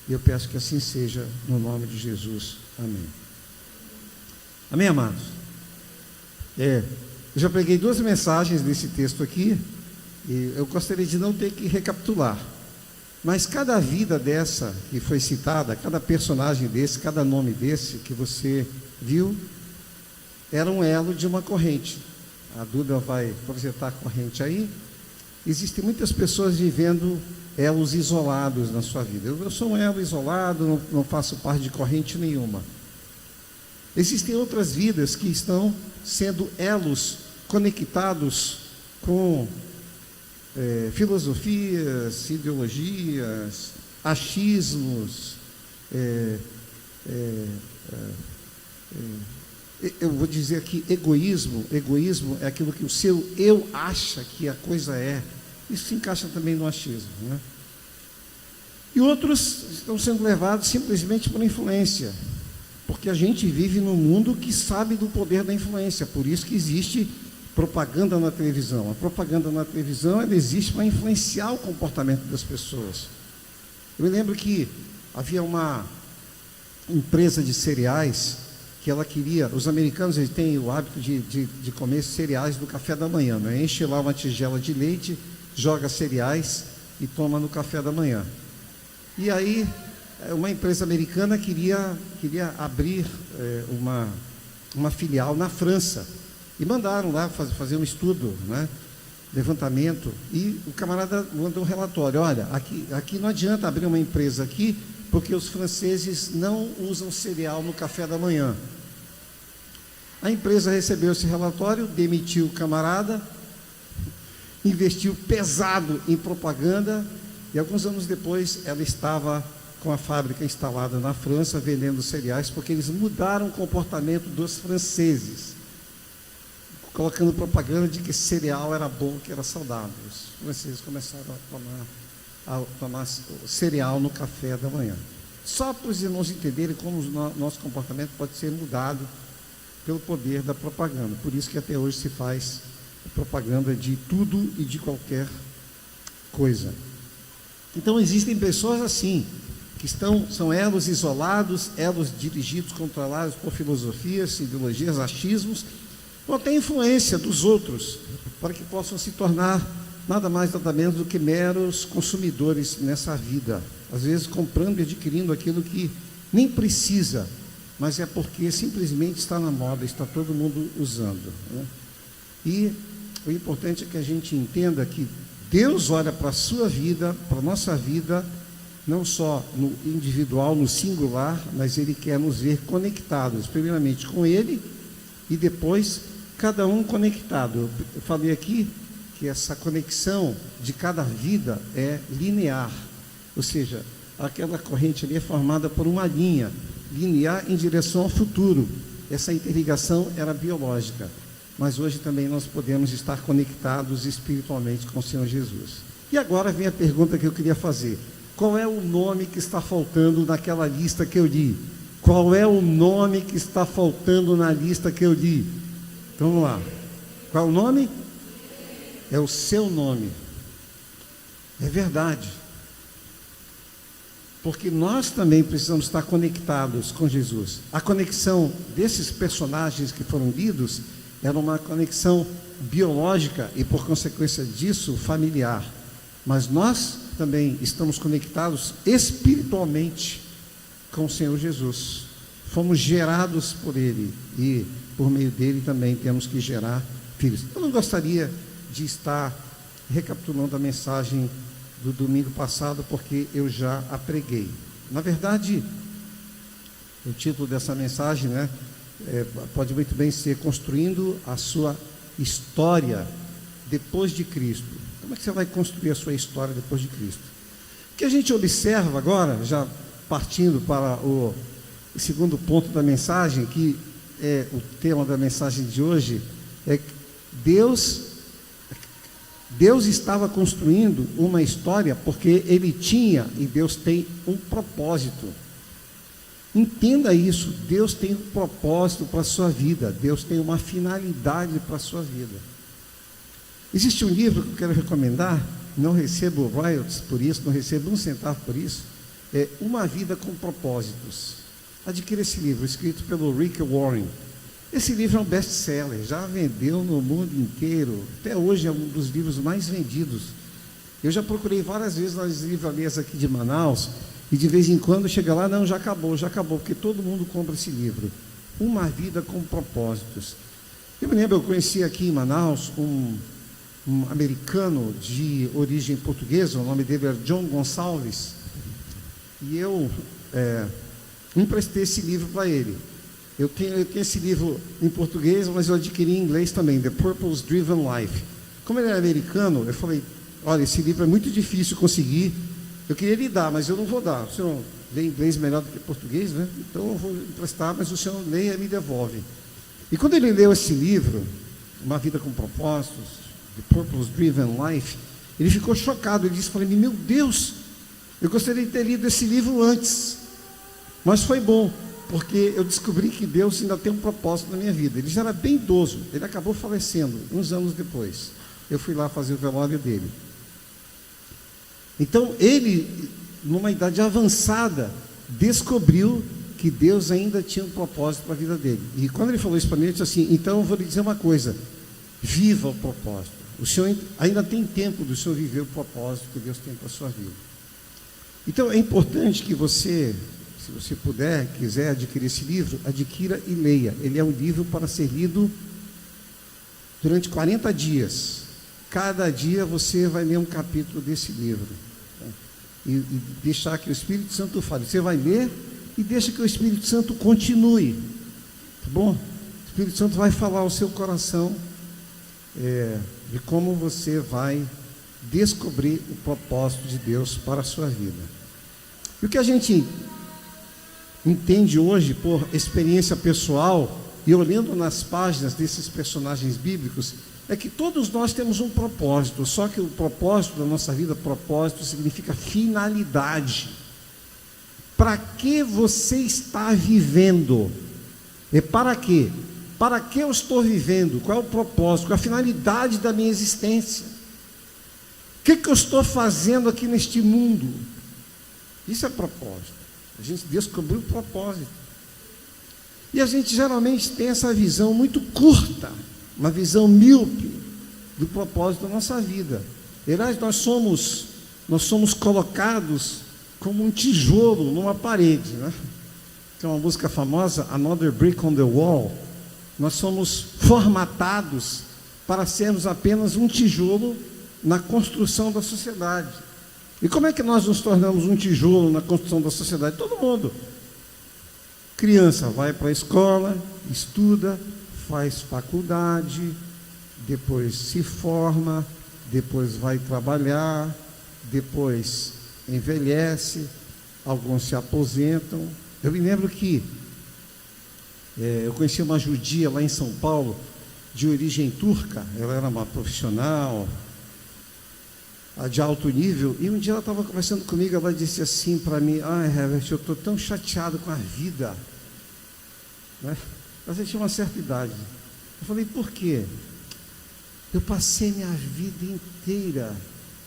E eu peço que assim seja, no nome de Jesus. Amém. Amém, amados? Eu já preguei 2 mensagens desse texto aqui, e eu gostaria de não ter que recapitular, mas cada vida dessa que foi citada, cada personagem desse, cada nome desse que você viu, era um elo de uma corrente. A Duda vai projetar a corrente aí. Existem muitas pessoas vivendo elos isolados na sua vida. Eu sou um elo isolado, não faço parte de corrente nenhuma. Existem outras vidas que estão sendo elos conectados com filosofias, ideologias, achismos. Eu vou dizer aqui egoísmo. Egoísmo é aquilo que o seu eu acha que a coisa é. Isso se encaixa também no achismo, né? E outros estão sendo levados simplesmente por influência, porque a gente vive num mundo que sabe do poder da influência. Por isso que existe propaganda na televisão. A propaganda na televisão, ela existe para influenciar o comportamento das pessoas. Eu me lembro que havia uma empresa de cereais que ela queria, os americanos eles têm o hábito de comer cereais no café da manhã, né? Enche lá uma tigela de leite, joga cereais e toma no café da manhã. E aí uma empresa americana queria abrir uma filial na França, e mandaram lá fazer um estudo, né? Levantamento, e o camarada mandou um relatório: olha, aqui não adianta abrir uma empresa aqui, porque os franceses não usam cereal no café da manhã. A empresa recebeu esse relatório, demitiu o camarada, investiu pesado em propaganda, e alguns anos depois ela estava com a fábrica instalada na França, vendendo cereais, porque eles mudaram o comportamento dos franceses, colocando propaganda de que cereal era bom, que era saudável. Os franceses começaram a tomar cereal no café da manhã. Só para os irmãos entenderem como o nosso comportamento pode ser mudado pelo poder da propaganda. Por isso que até hoje se faz propaganda de tudo e de qualquer coisa. Então existem pessoas assim, que são elos isolados, elos dirigidos, controlados por filosofias, ideologias, achismos, ou até influência dos outros, para que possam se tornar nada mais, nada menos do que meros consumidores nessa vida. Às vezes comprando e adquirindo aquilo que nem precisa, mas é porque simplesmente está na moda, está todo mundo usando, né? E o importante é que a gente entenda que Deus olha para a sua vida, para a nossa vida, não só no individual, no singular, mas Ele quer nos ver conectados, primeiramente com Ele, e depois cada um conectado. Eu falei aqui que essa conexão de cada vida é linear, ou seja, aquela corrente ali é formada por uma linha linear em direção ao futuro. Essa interligação era biológica, mas hoje também nós podemos estar conectados espiritualmente com o Senhor Jesus. E agora vem a pergunta que eu queria fazer: qual é o nome que está faltando naquela lista que eu li? Qual é o nome que está faltando na lista que eu li? Então vamos lá. Qual é o nome? É o seu nome. É verdade. Porque nós também precisamos estar conectados com Jesus. A conexão desses personagens que foram lidos era uma conexão biológica e, por consequência disso, familiar. Mas nós também estamos conectados espiritualmente com o Senhor Jesus. Fomos gerados por Ele e, por meio dele, também temos que gerar filhos. Eu não gostaria de estar recapitulando a mensagem do domingo passado, porque eu já a preguei. Na verdade, o título dessa mensagem, né, pode muito bem ser Construindo a Sua História Depois de Cristo. Como é que você vai construir a sua história depois de Cristo? O que a gente observa agora, já partindo para o segundo ponto da mensagem, que é o tema da mensagem de hoje, é que Deus estava construindo uma história porque Ele tinha, e Deus tem um propósito. Entenda isso, Deus tem um propósito para a sua vida, Deus tem uma finalidade para a sua vida. Existe um livro que eu quero recomendar, não recebo royalties por isso, não recebo um centavo por isso, é Uma Vida com Propósitos. Adquira esse livro, escrito pelo Rick Warren. Esse livro é um best-seller, já vendeu no mundo inteiro, até hoje é um dos livros mais vendidos. Eu já procurei várias vezes nas livrarias aqui de Manaus, e de vez em quando chega lá, não, já acabou, porque todo mundo compra esse livro. Uma Vida com Propósitos. Eu me lembro, eu conheci aqui em Manaus um americano de origem portuguesa, o nome dele era John Gonçalves, e eu emprestei esse livro para ele. Eu tenho esse livro em português, mas eu adquiri em inglês também, The Purpose Driven Life. Como ele é americano, eu falei, olha, esse livro é muito difícil conseguir, eu queria lhe dar, mas eu não vou dar. O senhor lê inglês melhor do que português, né? Então eu vou emprestar, mas o senhor leia e me devolve. E quando ele leu esse livro, Uma Vida com Propósitos, The Purpose Driven Life, ele ficou chocado. Ele disse para mim, meu Deus, eu gostaria de ter lido esse livro antes, mas foi bom, porque eu descobri que Deus ainda tem um propósito na minha vida. Ele já era bem idoso, ele acabou falecendo uns anos depois. Eu fui lá fazer o velório dele. Então ele, numa idade avançada, descobriu que Deus ainda tinha um propósito para a vida dele. E quando ele falou isso para mim, eu disse assim, então eu vou lhe dizer uma coisa, viva o propósito. O senhor ainda tem tempo do senhor viver o propósito que Deus tem para a sua vida. Então é importante que você, se você puder, quiser adquirir esse livro, adquira e leia. Ele é um livro para ser lido durante 40 dias. Cada dia você vai ler um capítulo desse livro. E deixar que o Espírito Santo fale. Você vai ler e deixa que o Espírito Santo continue. Tá bom? O Espírito Santo vai falar ao seu coração de como você vai descobrir o propósito de Deus para a sua vida. E o que a gente entende hoje por experiência pessoal e olhando nas páginas desses personagens bíblicos é que todos nós temos um propósito, só que o propósito da nossa vida, propósito significa finalidade. Para que você está vivendo? E para quê? Para que eu estou vivendo? Qual é o propósito? Qual é a finalidade da minha existência? O que eu estou fazendo aqui neste mundo? Isso é propósito. A gente descobriu o propósito. E a gente geralmente tem essa visão muito curta, uma visão míope do propósito da nossa vida. Aliás, nós somos colocados como um tijolo numa parede, né? Tem uma música famosa, Another Brick on the Wall. Nós somos formatados para sermos apenas um tijolo na construção da sociedade. E como é que nós nos tornamos um tijolo na construção da sociedade? Todo mundo. Criança vai para a escola, estuda, faz faculdade, depois se forma, depois vai trabalhar, depois envelhece, alguns se aposentam. Eu me lembro que eu conheci uma judia lá em São Paulo, de origem turca. Ela era uma profissional de alto nível, e um dia ela estava conversando comigo, ela disse assim para mim: Herbert, eu estou tão chateado com a vida, né? Ela já tinha uma certa idade. Eu falei: por quê? Eu passei minha vida inteira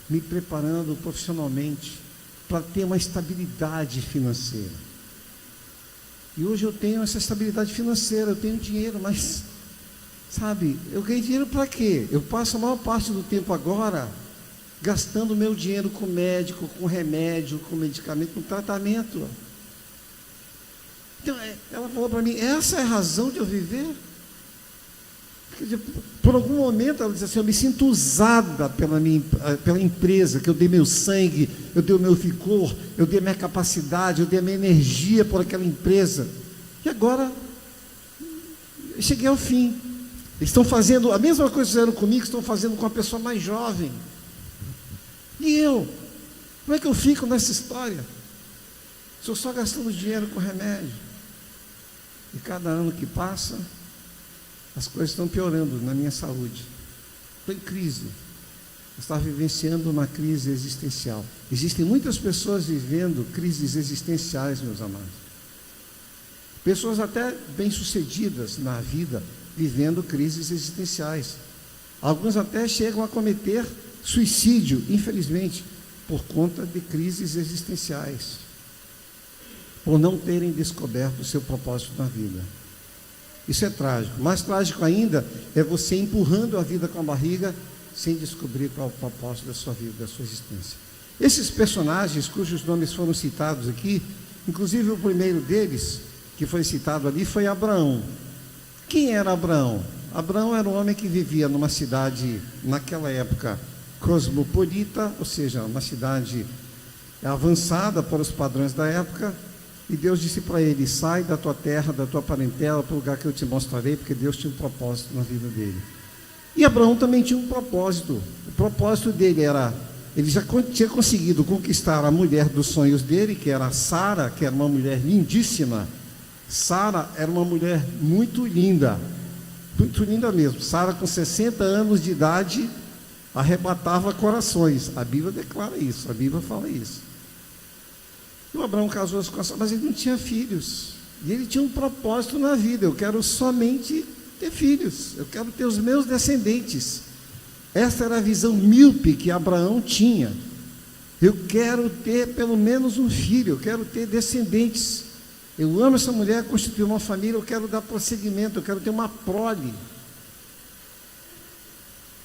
me preparando profissionalmente para ter uma estabilidade financeira, e hoje eu tenho essa estabilidade financeira, eu tenho dinheiro, mas sabe, eu ganhei dinheiro para quê? Eu passo a maior parte do tempo agora gastando meu dinheiro com médico, com remédio, com medicamento, com tratamento. Então, ela falou para mim: essa é a razão de eu viver? Quer dizer, por algum momento ela disse assim: eu me sinto usada pela empresa, que eu dei meu sangue, eu dei o meu vigor, eu dei a minha capacidade, eu dei a minha energia por aquela empresa, e agora eu cheguei ao fim. Eles estão fazendo a mesma coisa que fizeram comigo, estão fazendo com a pessoa mais jovem. E eu? Como é que eu fico nessa história? Estou só gastando dinheiro com remédio. E cada ano que passa, as coisas estão piorando na minha saúde. Estou em crise. Eu estava vivenciando uma crise existencial. Existem muitas pessoas vivendo crises existenciais, meus amados. Pessoas até bem-sucedidas na vida, vivendo crises existenciais. Alguns até chegam a cometer suicídio, infelizmente, por conta de crises existenciais, por não terem descoberto o seu propósito na vida. Isso é trágico. Mais trágico ainda é você empurrando a vida com a barriga sem descobrir qual é o propósito da sua vida, da sua existência. Esses personagens cujos nomes foram citados aqui, inclusive o primeiro deles, que foi citado ali, foi Abraão. Quem era Abraão? Abraão era um homem que vivia numa cidade, naquela época, cosmopolita, ou seja, uma cidade avançada para os padrões da época, e Deus disse para ele: sai da tua terra, da tua parentela, para o lugar que eu te mostrarei, porque Deus tinha um propósito na vida dele. E Abraão também tinha um propósito. O propósito dele era, ele já tinha conseguido conquistar a mulher dos sonhos dele, que era Sara, que era uma mulher lindíssima. Sara era uma mulher muito linda mesmo. Sara, com 60 anos de idade, arrebatava corações. A Bíblia declara isso, a Bíblia fala isso. E o Abraão casou-se com Sara, mas ele não tinha filhos. E ele tinha um propósito na vida: eu quero somente ter filhos, eu quero ter os meus descendentes. Essa era a visão míope que Abraão tinha. Eu quero ter pelo menos um filho, eu quero ter descendentes. Eu amo essa mulher, constituir uma família, eu quero dar prosseguimento, eu quero ter uma prole.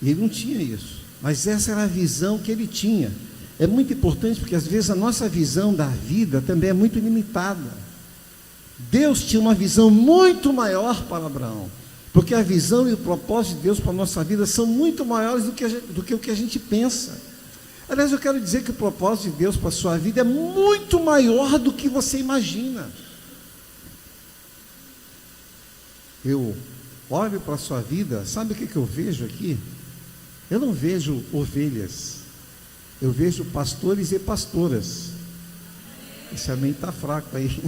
E ele não tinha isso, mas essa era a visão que ele tinha. É muito importante, porque às vezes a nossa visão da vida também é muito limitada. Deus tinha uma visão muito maior para Abraão, porque a visão e o propósito de Deus para a nossa vida são muito maiores do que o que a gente pensa. Aliás, eu quero dizer que o propósito de Deus para a sua vida é muito maior do que você imagina. Eu olho para a sua vida, sabe o que eu vejo aqui? Eu não vejo ovelhas, eu vejo pastores e pastoras. Esse amém está fraco aí.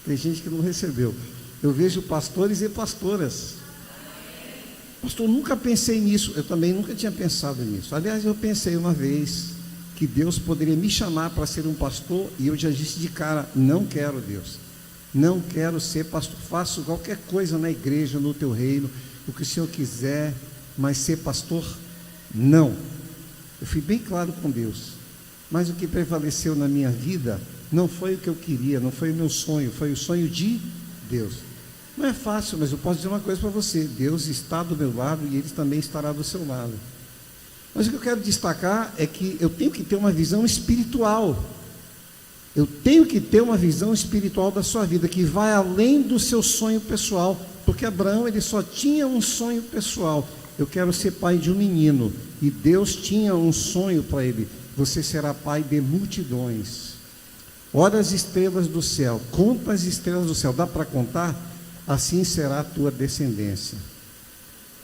Tem gente que não recebeu. Eu vejo pastores e pastoras. Pastor, nunca pensei nisso. Eu também nunca tinha pensado nisso. Aliás, eu pensei uma vez que Deus poderia me chamar para ser um pastor, e eu já disse de cara: não quero, Deus. Não quero ser pastor. Faço qualquer coisa na igreja, no teu reino, o que o Senhor quiser, mas ser pastor, não. Eu fui bem claro com Deus. Mas o que prevaleceu na minha vida não foi o que eu queria, não foi o meu sonho, foi o sonho de Deus. Não é fácil, mas eu posso dizer uma coisa para você: Deus está do meu lado e Ele também estará do seu lado. Mas o que eu quero destacar é que eu tenho que ter uma visão espiritual. Eu tenho que ter uma visão espiritual da sua vida, que vai além do seu sonho pessoal. Porque Abraão, ele só tinha um sonho pessoal. Eu quero ser pai de um menino. E Deus tinha um sonho para ele. Você será pai de multidões. Olha as estrelas do céu. Conta as estrelas do céu. Dá para contar? Assim será a tua descendência.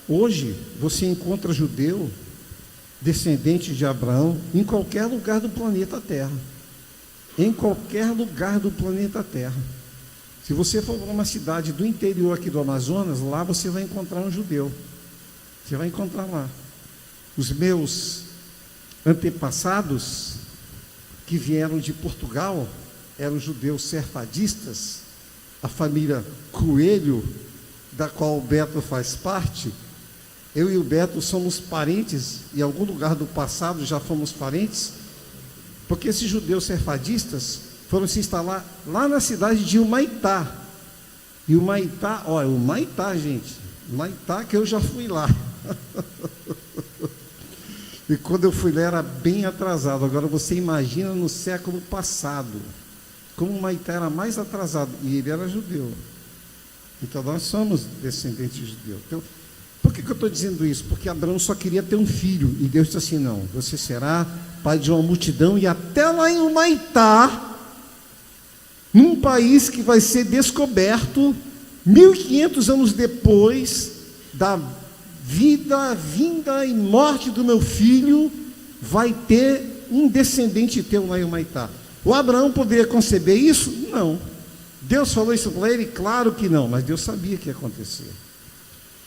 Hoje, você encontra judeu, descendente de Abraão, em qualquer lugar do planeta Terra. Em qualquer lugar do planeta Terra. Se você for para uma cidade do interior aqui do Amazonas, lá você vai encontrar um judeu. Você vai encontrar lá. Os meus antepassados, que vieram de Portugal, eram judeus serfadistas, a família Coelho, da qual o Beto faz parte. Eu e o Beto somos parentes, em algum lugar do passado já fomos parentes, porque esses judeus serfadistas foram se instalar lá na cidade de Humaitá. E Humaitá, olha, Humaitá, gente, Humaitá que eu já fui lá. E quando eu fui lá era bem atrasado. Agora você imagina no século passado, como Humaitá era mais atrasado, e ele era judeu. Então nós somos descendentes de judeu. Então, por que eu estou dizendo isso? Porque Abraão só queria ter um filho, e Deus disse assim: não, você será pai de uma multidão, e até lá em Humaitá, num país que vai ser descoberto 1500 anos depois da vida, vinda e morte do meu filho, vai ter um descendente teu lá em Humaitá. O Abraão poderia conceber isso? Não. Deus falou isso para ele? Claro que não, mas Deus sabia que ia acontecer.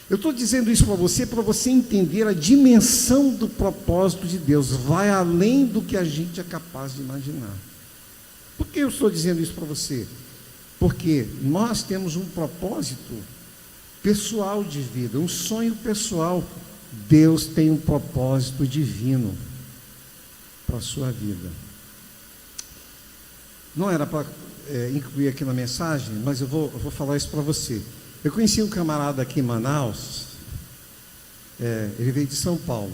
Eu estou dizendo isso para você entender a dimensão do propósito de Deus. Vai além do que a gente é capaz de imaginar. Por que eu estou dizendo isso para você? Porque nós temos um propósito pessoal de vida, um sonho pessoal. Deus tem um propósito divino para a sua vida. Não era para incluir aqui na mensagem, mas eu vou falar isso para você. Eu conheci um camarada aqui em Manaus, ele veio de São Paulo,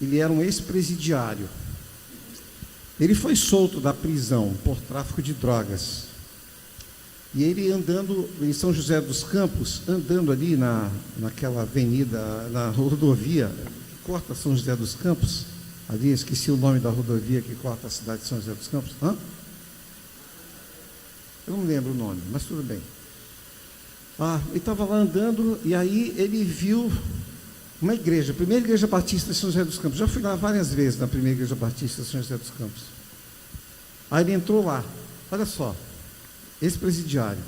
ele era um ex-presidiário. Ele foi solto da prisão por tráfico de drogas. E ele andando em São José dos Campos, andando ali naquela avenida, na rodovia que corta São José dos Campos, ali, esqueci o nome da rodovia que corta a cidade de São José dos Campos. Eu não lembro o nome, mas tudo bem. Ele estava lá andando, e aí ele viu uma igreja, a primeira igreja batista de São José dos Campos. Já fui lá várias vezes na primeira igreja batista de São José dos Campos. Aí ele entrou lá, olha só, ex-presidiário.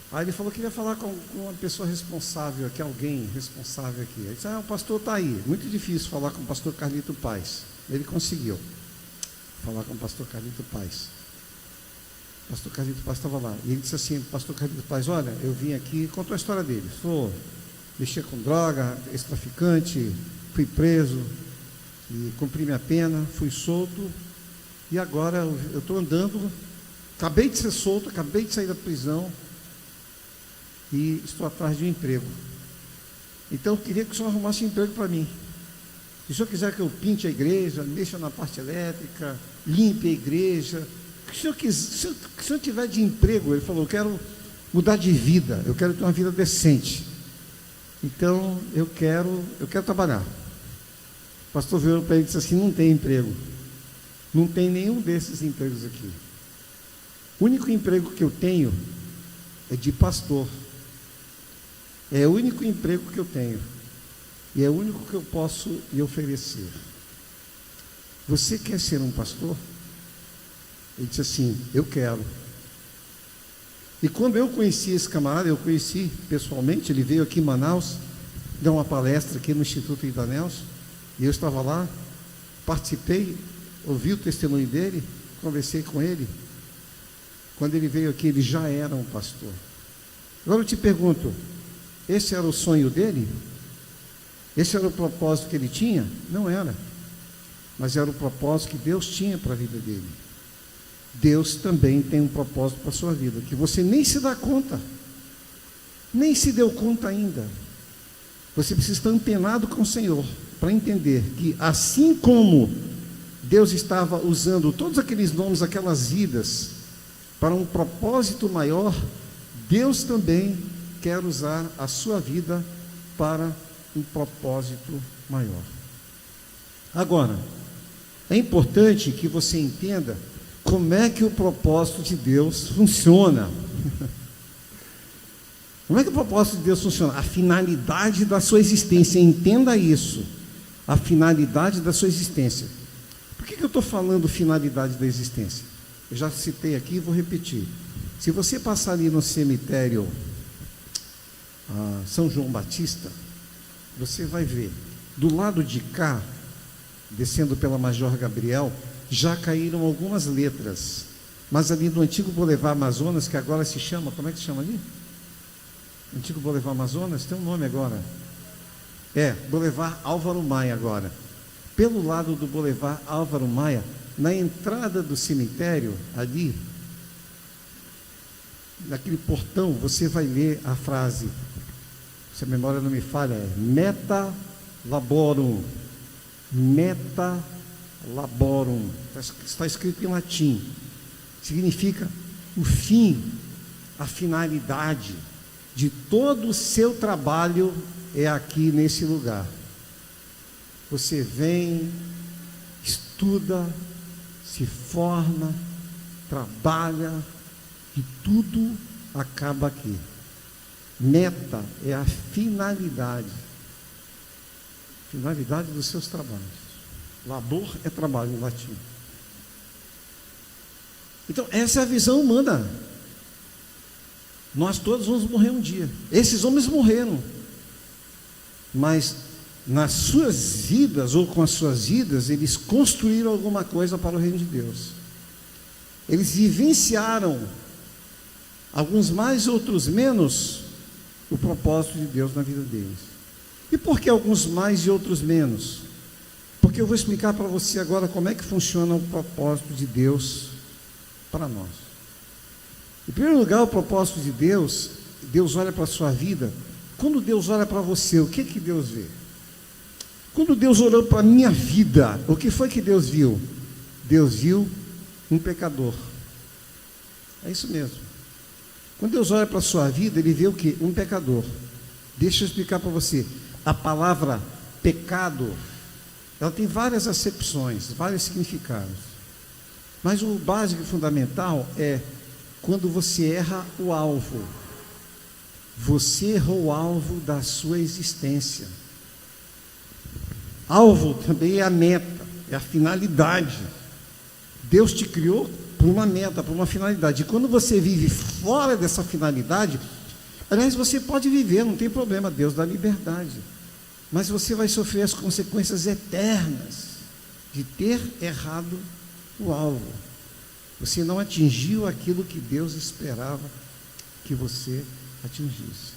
Aí ele falou que queria falar com uma pessoa responsável aqui, alguém responsável aqui. Ele disse: o pastor está aí. Muito difícil falar com o pastor Carlito Paz. Ele conseguiu falar com o pastor Carlito Paz. O pastor Carlito Paz estava lá. E ele disse assim: pastor Carlito Paz, olha, eu vim aqui, contou a história dele. Mexia com droga, ex-traficante, fui preso, e cumpri minha pena, fui solto, e agora eu estou andando, acabei de ser solto, acabei de sair da prisão, e estou atrás de um emprego. Então eu queria que o senhor arrumasse um emprego para mim. Se o senhor quiser que eu pinte a igreja, mexa na parte elétrica, limpe a igreja, se o senhor tiver de emprego, ele falou, eu quero mudar de vida, eu quero ter uma vida decente. Então eu quero trabalhar. O pastor virou para ele e disse assim: não tem emprego. Não tem nenhum desses empregos aqui. O único emprego que eu tenho é de pastor. É o único emprego que eu tenho. E é o único que eu posso lhe oferecer. Você quer ser um pastor? Ele disse assim: eu quero. E quando eu conheci esse camarada, eu conheci pessoalmente, ele veio aqui em Manaus, deu uma palestra aqui no Instituto Ida Nelson, e eu estava lá, participei, ouvi o testemunho dele, conversei com ele. Quando ele veio aqui, ele já era um pastor. Agora eu te pergunto, esse era o sonho dele? Esse era o propósito que ele tinha? Não era. Mas era o propósito que Deus tinha para a vida dele. Deus também tem um propósito para a sua vida, que você nem se dá conta, nem se deu conta ainda. Você precisa estar antenado com o Senhor. para entender que, assim como Deus estava usando todos aqueles nomes, aquelas vidas, para um propósito maior, Deus também quer usar a sua vida para um propósito maior. Agora, é importante que você entenda como é que o propósito de Deus funciona. Como é que o propósito de Deus funciona? A finalidade da sua existência, entenda isso. A finalidade da sua existência. Por que eu estou falando finalidade da existência? Eu já citei aqui e vou repetir. Se você passar ali no cemitério São João Batista, você vai ver, do lado de cá, descendo pela Major Gabriel, já caíram algumas letras. Mas ali no antigo Boulevard Amazonas, que agora se chama, como é que se chama ali? Antigo Boulevard Amazonas, tem um nome agora. Boulevard Álvaro Maia agora. Pelo lado do Boulevard Álvaro Maia, na entrada do cemitério, ali, naquele portão, você vai ler a frase, se a memória não me falha, Meta Laborum. Meta Laborum. Está escrito em latim. Significa o fim, a finalidade de todo o seu trabalho é aqui nesse lugar. Você vem, estuda, se forma, trabalha e tudo acaba aqui. Meta é a finalidade dos seus trabalhos. Labor é trabalho em latim. Então, essa é a visão humana. Nós todos vamos morrer um dia. Esses homens morreram. Mas nas suas vidas, ou com as suas vidas, eles construíram alguma coisa para o reino de Deus. Eles vivenciaram, alguns mais, outros menos, o propósito de Deus na vida deles. E por que alguns mais e outros menos? Porque eu vou explicar para você agora como é que funciona o propósito de Deus para nós. Em primeiro lugar, o propósito de Deus, Deus olha para a sua vida. Quando Deus olha para você, o que que Deus vê? Quando Deus olhou para a minha vida, o que foi que Deus viu? Deus viu um pecador. É isso mesmo. Quando Deus olha para a sua vida, Ele vê o quê? Um pecador. Deixa eu explicar para você. A palavra pecado, ela tem várias acepções, vários significados. Mas o básico e fundamental é quando você erra o alvo. Você errou o alvo da sua existência. Alvo também é a meta, é a finalidade. Deus te criou por uma meta, por uma finalidade. E quando você vive fora dessa finalidade, aliás, você pode viver, não tem problema, Deus dá liberdade. Mas você vai sofrer as consequências eternas de ter errado o alvo. Você não atingiu aquilo que Deus esperava que você atingisse.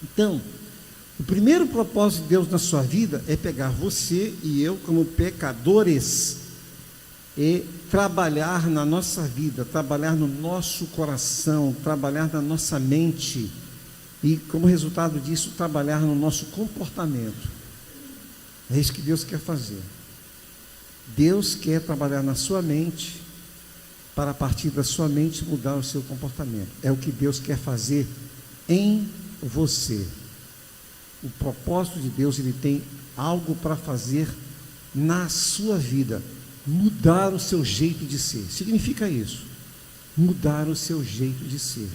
Então, o primeiro propósito de Deus na sua vida é pegar você e eu como pecadores e trabalhar na nossa vida, trabalhar no nosso coração, trabalhar na nossa mente e, como resultado disso, trabalhar no nosso comportamento. É isso que Deus quer fazer. Deus quer trabalhar na sua mente para, a partir da sua mente, mudar o seu comportamento. É o que Deus quer fazer em você. O propósito de Deus, Ele tem algo para fazer na sua vida. Mudar o seu jeito de ser. Significa isso. Mudar o seu jeito de ser.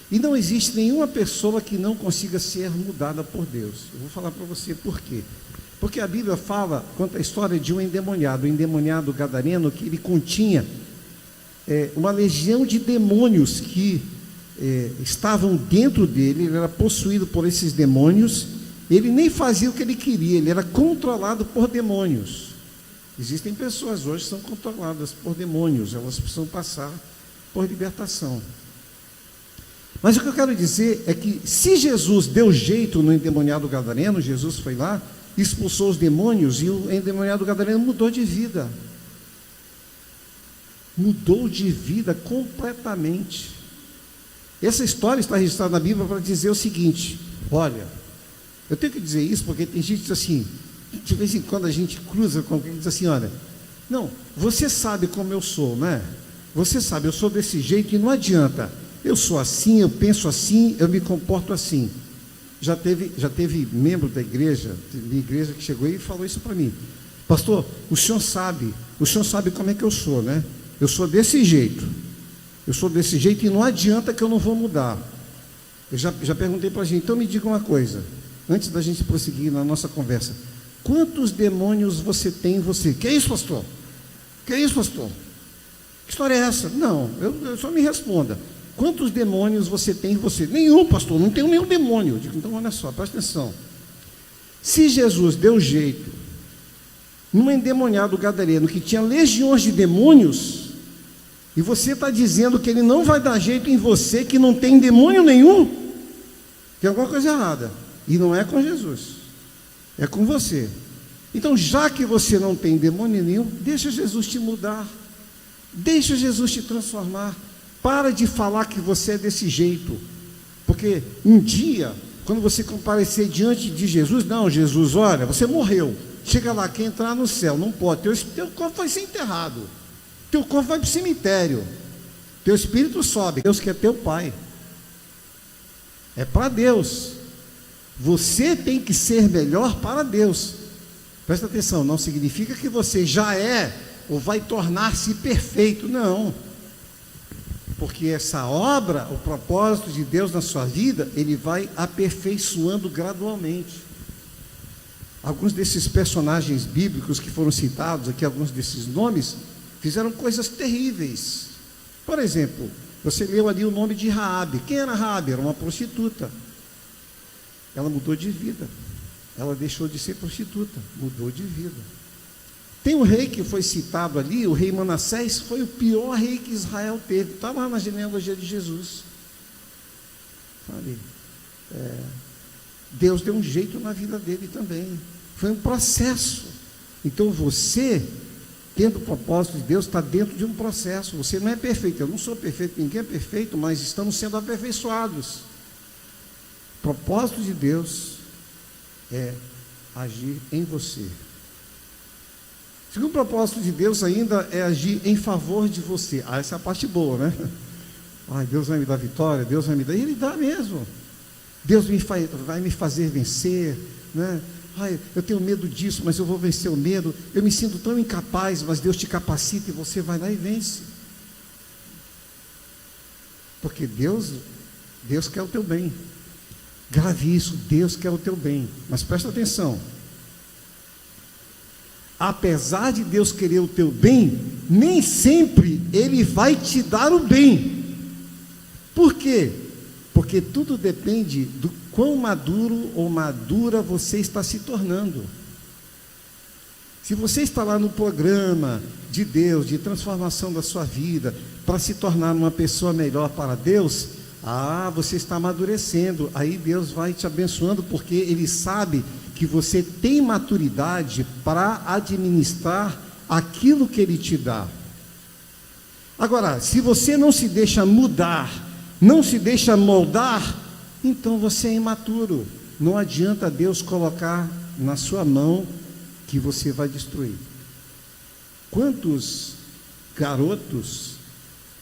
E não existe nenhuma pessoa que não consiga ser mudada por Deus. Eu vou falar para você por quê. Porque a Bíblia fala, conta a história de um endemoniado, o endemoniado gadareno, que ele continha uma legião de demônios que estavam dentro dele. Ele era possuído por esses demônios. Ele nem fazia o que ele queria, ele era controlado por demônios. Existem pessoas hoje que são controladas por demônios, elas precisam passar por libertação. Mas o que eu quero dizer é que, se Jesus deu jeito no endemoniado gadareno, Jesus foi lá, expulsou os demônios e o endemoniado gadareno mudou de vida. Mudou de vida completamente. Essa história está registrada na Bíblia para dizer o seguinte: olha, eu tenho que dizer isso porque tem gente que diz assim: de vez em quando a gente cruza com alguém e diz assim, olha, não, você sabe como eu sou, né? Você sabe, eu sou desse jeito e não adianta. Eu sou assim, eu penso assim, eu me comporto assim. Já teve membro da igreja, minha igreja, que chegou aí e falou isso para mim. Pastor, o senhor sabe como é que eu sou, né? Eu sou desse jeito. Eu sou desse jeito e não adianta que eu não vou mudar. Eu já perguntei para a gente, então me diga uma coisa, antes da gente prosseguir na nossa conversa. Quantos demônios você tem em você? Que é isso, pastor? Que é isso, pastor? Que história é essa? Não, eu só me responda. Quantos demônios você tem em você? Nenhum, pastor, não tenho nenhum demônio. Eu digo, então olha só, presta atenção. Se Jesus deu jeito num endemoniado gadareno que tinha legiões de demônios, e você está dizendo que ele não vai dar jeito em você que não tem demônio nenhum, tem alguma coisa errada. E não é com Jesus, é com você. Então, já que você não tem demônio nenhum, deixa Jesus te mudar, deixa Jesus te transformar. Para de falar que você é desse jeito, porque um dia, quando você comparecer diante de Jesus, não, Jesus, olha, você morreu, chega lá, quer entrar no céu, não pode, teu corpo vai ser enterrado, teu corpo vai para o cemitério, teu espírito sobe, Deus que é teu pai, é para Deus, você tem que ser melhor para Deus. Presta atenção, não significa que você já é, ou vai tornar-se perfeito, não. Porque essa obra, o propósito de Deus na sua vida, Ele vai aperfeiçoando gradualmente. Alguns desses personagens bíblicos que foram citados aqui, alguns desses nomes, fizeram coisas terríveis. Por exemplo, você leu ali o nome de Raabe. Quem era Raabe? Era uma prostituta. Ela mudou de vida. Ela deixou de ser prostituta, mudou de vida. Tem um rei que foi citado ali, o rei Manassés, foi o pior rei que Israel teve. Está lá na genealogia de Jesus. Sabe? Deus deu um jeito na vida dele também. Foi um processo. Então você, tendo o propósito de Deus, está dentro de um processo. Você não é perfeito. Eu não sou perfeito, ninguém é perfeito, mas estamos sendo aperfeiçoados. O propósito de Deus é agir em você. O segundo propósito de Deus ainda é agir em favor de você. Essa é a parte boa, né? Ai, Deus vai me dar vitória, Deus vai me dar. E Ele dá mesmo. Deus vai me fazer vencer, né? Ai, eu tenho medo disso, mas eu vou vencer o medo. Eu me sinto tão incapaz, mas Deus te capacita e você vai lá e vence. Porque Deus quer o teu bem. Grave isso, Deus quer o teu bem. Mas presta atenção. Apesar de Deus querer o teu bem, nem sempre Ele vai te dar o bem. Por quê? Porque tudo depende do quão maduro ou madura você está se tornando. Se você está lá no programa de Deus, de transformação da sua vida, para se tornar uma pessoa melhor para Deus, você está amadurecendo, aí Deus vai te abençoando, porque Ele sabe que você tem maturidade para administrar aquilo que Ele te dá. Agora, se você não se deixa mudar, não se deixa moldar, então você é imaturo. Não adianta Deus colocar na sua mão que você vai destruir. Quantos garotos,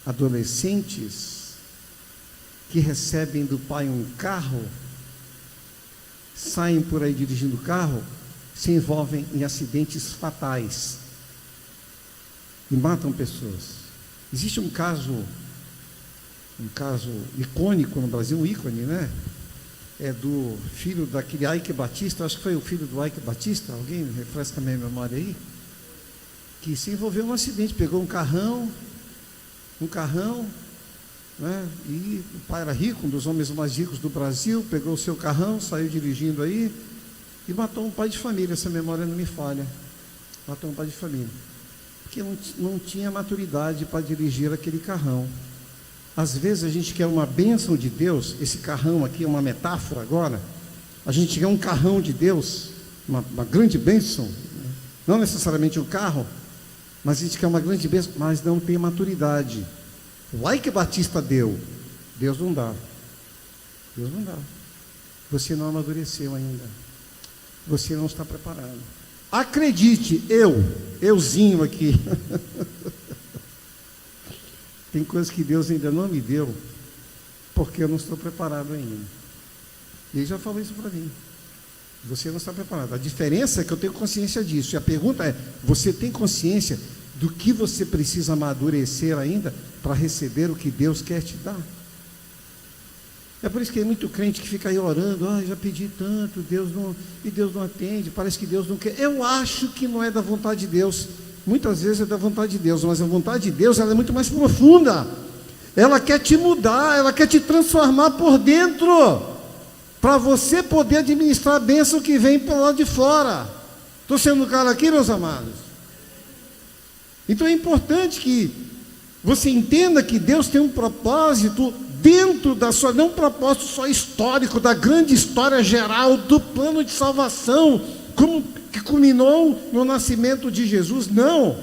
adolescentes, que recebem do pai um carro, saem por aí dirigindo o carro, se envolvem em acidentes fatais e matam pessoas. Existe um caso icônico no Brasil, um ícone, né? É do filho daquele Ike Batista, acho que foi o filho do Ike Batista, alguém refresca a minha memória aí, que se envolveu em um acidente, pegou um carrão, né? E o pai era rico, um dos homens mais ricos do Brasil, pegou o seu carrão, saiu dirigindo aí e matou um pai de família, essa memória não me falha, matou um pai de família, porque não tinha maturidade para dirigir aquele carrão. Às vezes a gente quer uma bênção de Deus, esse carrão aqui é uma metáfora agora, a gente quer um carrão de Deus, uma grande bênção, não necessariamente um carro, mas a gente quer uma grande bênção, mas não tem maturidade. O Ike Batista deu, Deus não dá. Deus não dá. Você não amadureceu ainda. você não está preparado. Acredite, euzinho aqui, tem coisas que Deus ainda não me deu, porque eu não estou preparado ainda. E ele já falou isso para mim. Você não está preparado. A diferença é que eu tenho consciência disso. E a pergunta é, você tem consciência do que você precisa amadurecer ainda para receber o que Deus quer te dar? É por isso que tem muito crente que fica aí orando, já pedi tanto, e Deus não atende, parece que Deus não quer. Eu acho que não é da vontade de Deus. Muitas vezes é da vontade de Deus, mas a vontade de Deus, ela é muito mais profunda. Ela quer te mudar, ela quer te transformar por dentro, para você poder administrar a bênção que vem pelo lado de fora. Estou sendo claro aqui, meus amados? Então é importante que você entenda que Deus tem um propósito dentro da sua, não um propósito só histórico, da grande história geral, do plano de salvação, como que culminou no nascimento de Jesus. Não,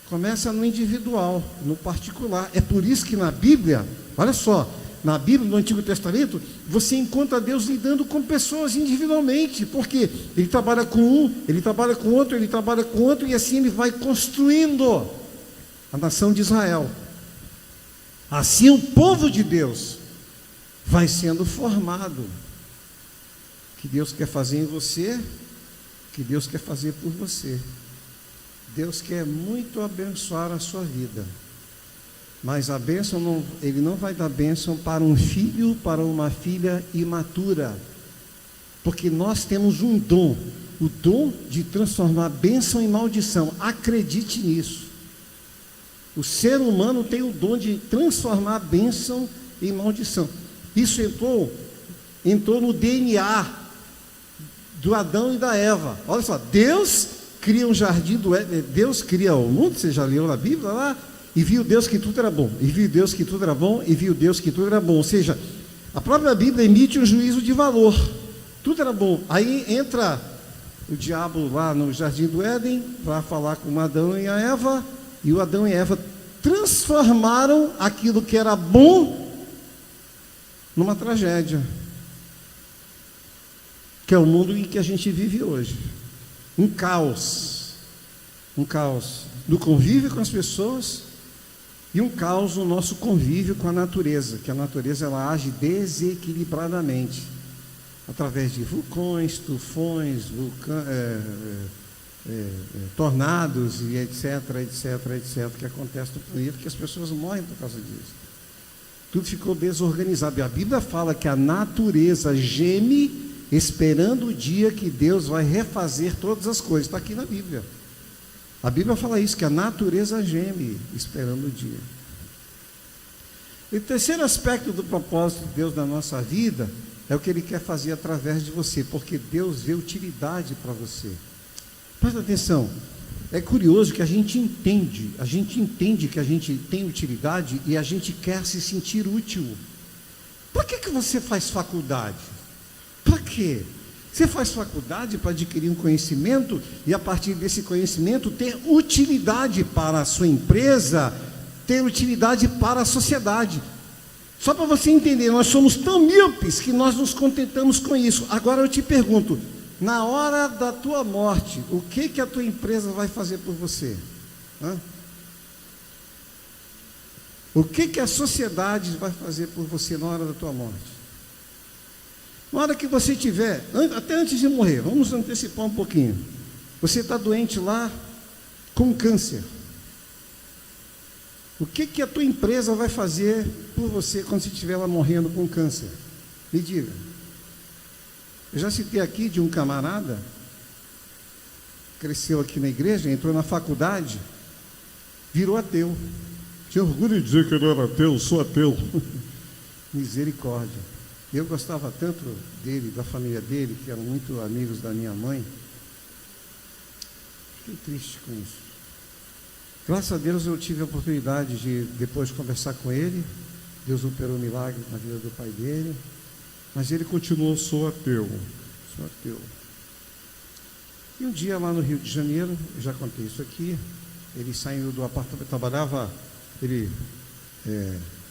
começa no individual, no particular. É por isso que na Bíblia, olha só, na Bíblia, no Antigo Testamento, você encontra Deus lidando com pessoas individualmente, porque Ele trabalha com um, Ele trabalha com outro, Ele trabalha com outro, e assim Ele vai construindo a nação de Israel. Assim o povo de Deus vai sendo formado. O que Deus quer fazer em você, o que Deus quer fazer por você. Deus quer muito abençoar a sua vida, mas a bênção Ele não vai dar bênção para um filho, para uma filha imatura, porque nós temos um dom, o dom de transformar bênção em maldição. Acredite nisso. O ser humano tem o dom de transformar a bênção em maldição. Isso entrou no DNA do Adão e da Eva. Olha só, Deus cria um jardim do Éden, Deus cria o mundo, você já leu na Bíblia lá? E viu Deus que tudo era bom, e viu Deus que tudo era bom, e viu Deus que tudo era bom. Ou seja, a própria Bíblia emite um juízo de valor. Tudo era bom. Aí entra o diabo lá no jardim do Éden para falar com o Adão e a Eva, e o Adão e a Eva transformaram aquilo que era bom numa tragédia, que é o mundo em que a gente vive hoje. Um caos no convívio com as pessoas, e um caos no nosso convívio com a natureza, que a natureza ela age desequilibradamente, através de vulcões, tufões, tornados e etc, que acontece no planeta, que as pessoas morrem por causa disso. Tudo ficou desorganizado, e a Bíblia fala que a natureza geme, esperando o dia que Deus vai refazer todas as coisas. Está aqui na Bíblia. A Bíblia fala isso, que a natureza geme, esperando o dia. E o terceiro aspecto do propósito de Deus na nossa vida é o que Ele quer fazer através de você, porque Deus vê utilidade para você. Presta atenção, é curioso que a gente entende que a gente tem utilidade e a gente quer se sentir útil. Para que você faz faculdade? Para quê? Você faz faculdade para adquirir um conhecimento e a partir desse conhecimento ter utilidade para a sua empresa, ter utilidade para a sociedade. Só para você entender, nós somos tão míopes que nós nos contentamos com isso. Agora eu te pergunto, na hora da tua morte, o que a tua empresa vai fazer por você? O que a sociedade vai fazer por você na hora da tua morte? Na hora que você tiver, até antes de morrer, vamos antecipar um pouquinho. Você está doente lá com câncer. O que a tua empresa vai fazer por você quando você estiver lá morrendo com câncer? Me diga. Eu já citei aqui de um camarada, cresceu aqui na igreja, entrou na faculdade, virou ateu. Tinha orgulho de dizer que ele era ateu, sou ateu. Misericórdia. Eu gostava tanto dele, da família dele, que eram muito amigos da minha mãe. Fiquei triste com isso. Graças a Deus eu tive a oportunidade de depois conversar com ele. Deus operou um milagre na vida do pai dele. Mas ele continuou, sou ateu. E um dia lá no Rio de Janeiro, eu já contei isso aqui, ele saiu do apartamento,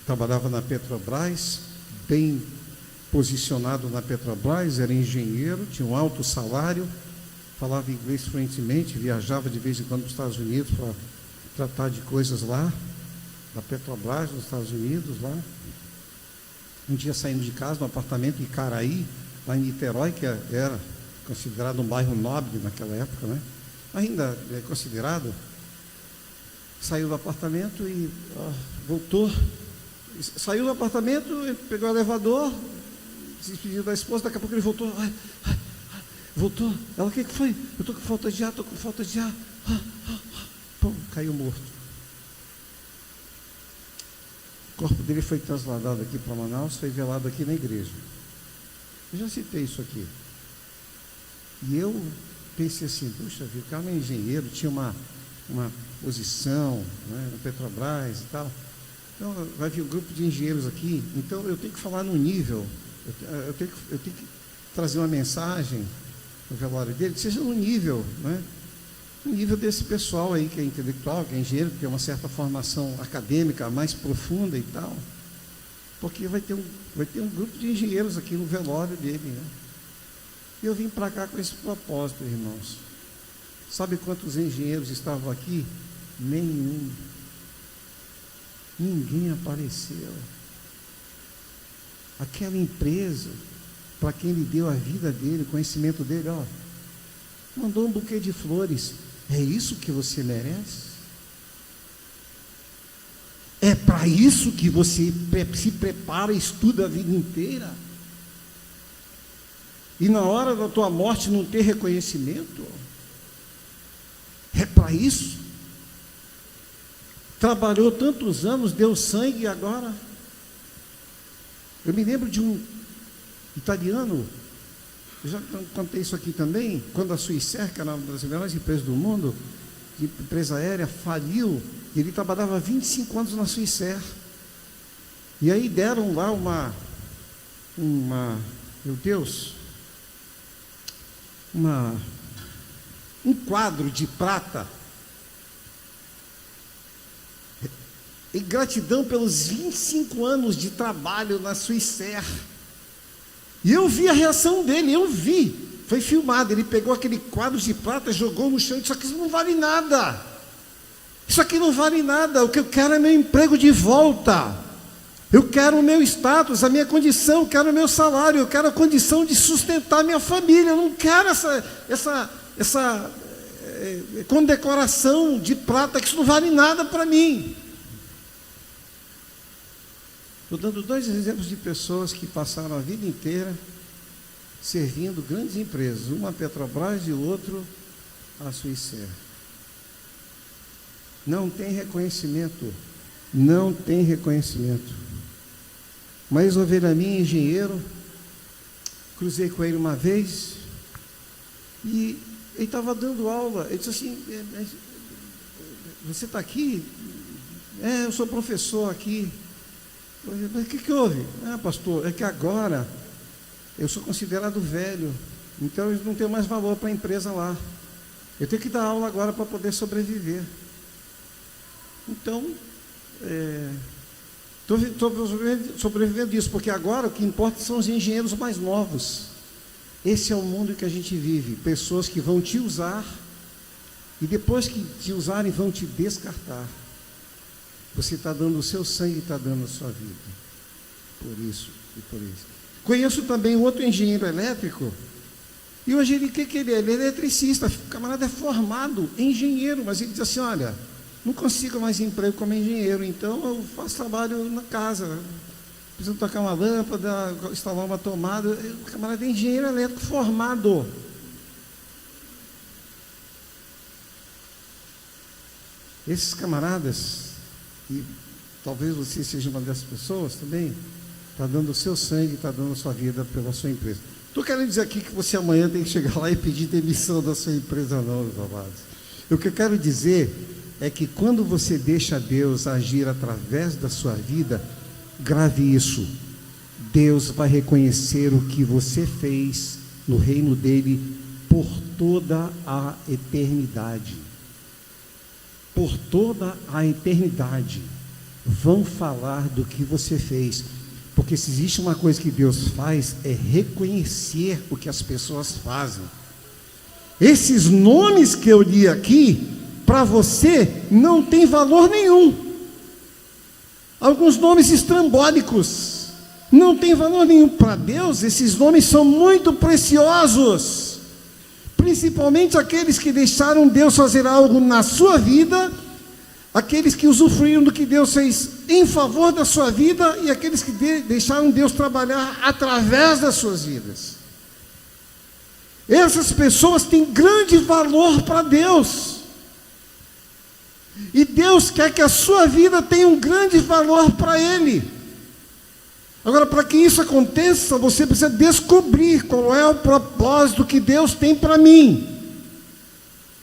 trabalhava na Petrobras, bem posicionado na Petrobras, era engenheiro, tinha um alto salário, falava inglês fluentemente, viajava de vez em quando para os Estados Unidos para tratar de coisas lá, da Petrobras, nos Estados Unidos, lá. Um dia saindo de casa, num apartamento em Icaraí, lá em Niterói, que era considerado um bairro nobre naquela época, né? Ainda é considerado. Saiu do apartamento e voltou. Saiu do apartamento, pegou o elevador, se despediu da esposa, daqui a pouco ele voltou. Voltou. Ela, o que foi? Eu estou com falta de ar, estou com falta de ar. Pum, caiu morto. O corpo dele foi trasladado aqui para Manaus, foi velado aqui na igreja. Eu já citei isso aqui. E eu pensei assim, puxa, o cara é engenheiro, tinha uma posição, né, na Petrobras e tal. Então, vai vir um grupo de engenheiros aqui, então eu tenho que falar no nível, eu tenho que trazer uma mensagem no velório dele, que seja no nível, né? No nível desse pessoal aí que é intelectual, que é engenheiro, que tem uma certa formação acadêmica mais profunda e tal, porque vai ter um grupo de engenheiros aqui no velório dele, né? E eu vim para cá com esse propósito, irmãos. Sabe quantos engenheiros estavam aqui? Nenhum. Ninguém apareceu. Aquela empresa, para quem ele deu a vida dele, o conhecimento dele, mandou um buquê de flores. É isso que você merece? É para isso que você se prepara e estuda a vida inteira? E na hora da tua morte não ter reconhecimento? É para isso? Trabalhou tantos anos, deu sangue e agora? Eu me lembro de um italiano, eu já contei isso aqui também, quando a Swissair, que era uma das melhores empresas do mundo, de empresa aérea, faliu, e ele trabalhava 25 anos na Swissair. E aí deram lá meu Deus, um quadro de prata, em gratidão pelos 25 anos de trabalho na Swissair. E eu vi a reação dele, foi filmado, ele pegou aquele quadro de prata, jogou no chão e disse, isso aqui não vale nada, isso aqui não vale nada, o que eu quero é meu emprego de volta, eu quero o meu status, a minha condição, eu quero o meu salário, eu quero a condição de sustentar a minha família, eu não quero essa condecoração de prata, que isso não vale nada para mim. Estou dando 2 exemplos de pessoas que passaram a vida inteira servindo grandes empresas, uma a Petrobras e o outro a Swissair. Não tem reconhecimento, não tem reconhecimento. Mas ovelha minha, engenheiro, cruzei com ele uma vez e ele estava dando aula. Ele disse assim, você está aqui? Eu sou professor aqui. Mas o que houve? Pastor, é que agora eu sou considerado velho, então eu não tenho mais valor para a empresa lá. Eu tenho que dar aula agora para poder sobreviver. Então, estou sobrevivendo disso, porque agora o que importa são os engenheiros mais novos. Esse é o mundo que a gente vive, pessoas que vão te usar e depois que te usarem vão te descartar. Você está dando o seu sangue e está dando a sua vida. Por isso e por isso. Conheço também outro engenheiro elétrico. E hoje ele, o que ele é? Ele é eletricista. O camarada é formado engenheiro, mas ele diz assim, olha, não consigo mais emprego como engenheiro, então eu faço trabalho na casa. Preciso tocar uma lâmpada, instalar uma tomada. O camarada é engenheiro elétrico formado. Esses camaradas, e talvez você seja uma dessas pessoas também, está dando o seu sangue, está dando a sua vida pela sua empresa. Estou querendo dizer aqui que você amanhã tem que chegar lá e pedir demissão da sua empresa, não, meus amados. O que eu quero dizer é que quando você deixa Deus agir através da sua vida, grave isso, Deus vai reconhecer o que você fez no reino dele por toda a eternidade. Por toda a eternidade vão falar do que você fez, porque Porque se existe uma coisa que Deus faz, é reconhecer o que as pessoas fazem. Esses nomes que eu li aqui, para você, não tem valor nenhum. Alguns nomes estrambólicos, não tem valor nenhum. Para Deus, esses nomes são muito preciosos. Principalmente aqueles que deixaram Deus fazer algo na sua vida, aqueles que usufruíram do que Deus fez em favor da sua vida e aqueles que deixaram Deus trabalhar através das suas vidas. Essas pessoas têm grande valor para Deus. E Deus quer que a sua vida tenha um grande valor para Ele. Agora, para que isso aconteça, você precisa descobrir qual é o propósito que Deus tem para mim.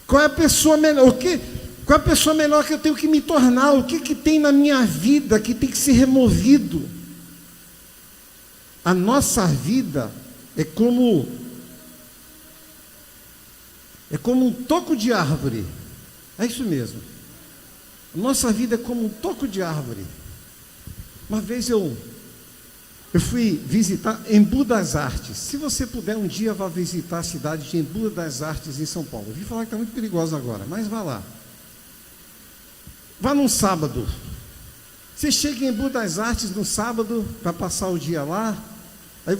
Qual é a pessoa melhor? Qual é a pessoa melhor que eu tenho que me tornar? O que tem na minha vida que tem que ser removido? A nossa vida é como um toco de árvore. É isso mesmo. A nossa vida é como um toco de árvore. Uma vez eu fui visitar Embu das Artes. Se você puder, um dia vá visitar a cidade de Embu das Artes, em São Paulo. Eu ouvi falar que está muito perigosa agora, mas vá lá. Vá num sábado. Você chega em Embu das Artes no sábado, para passar o dia lá. Aí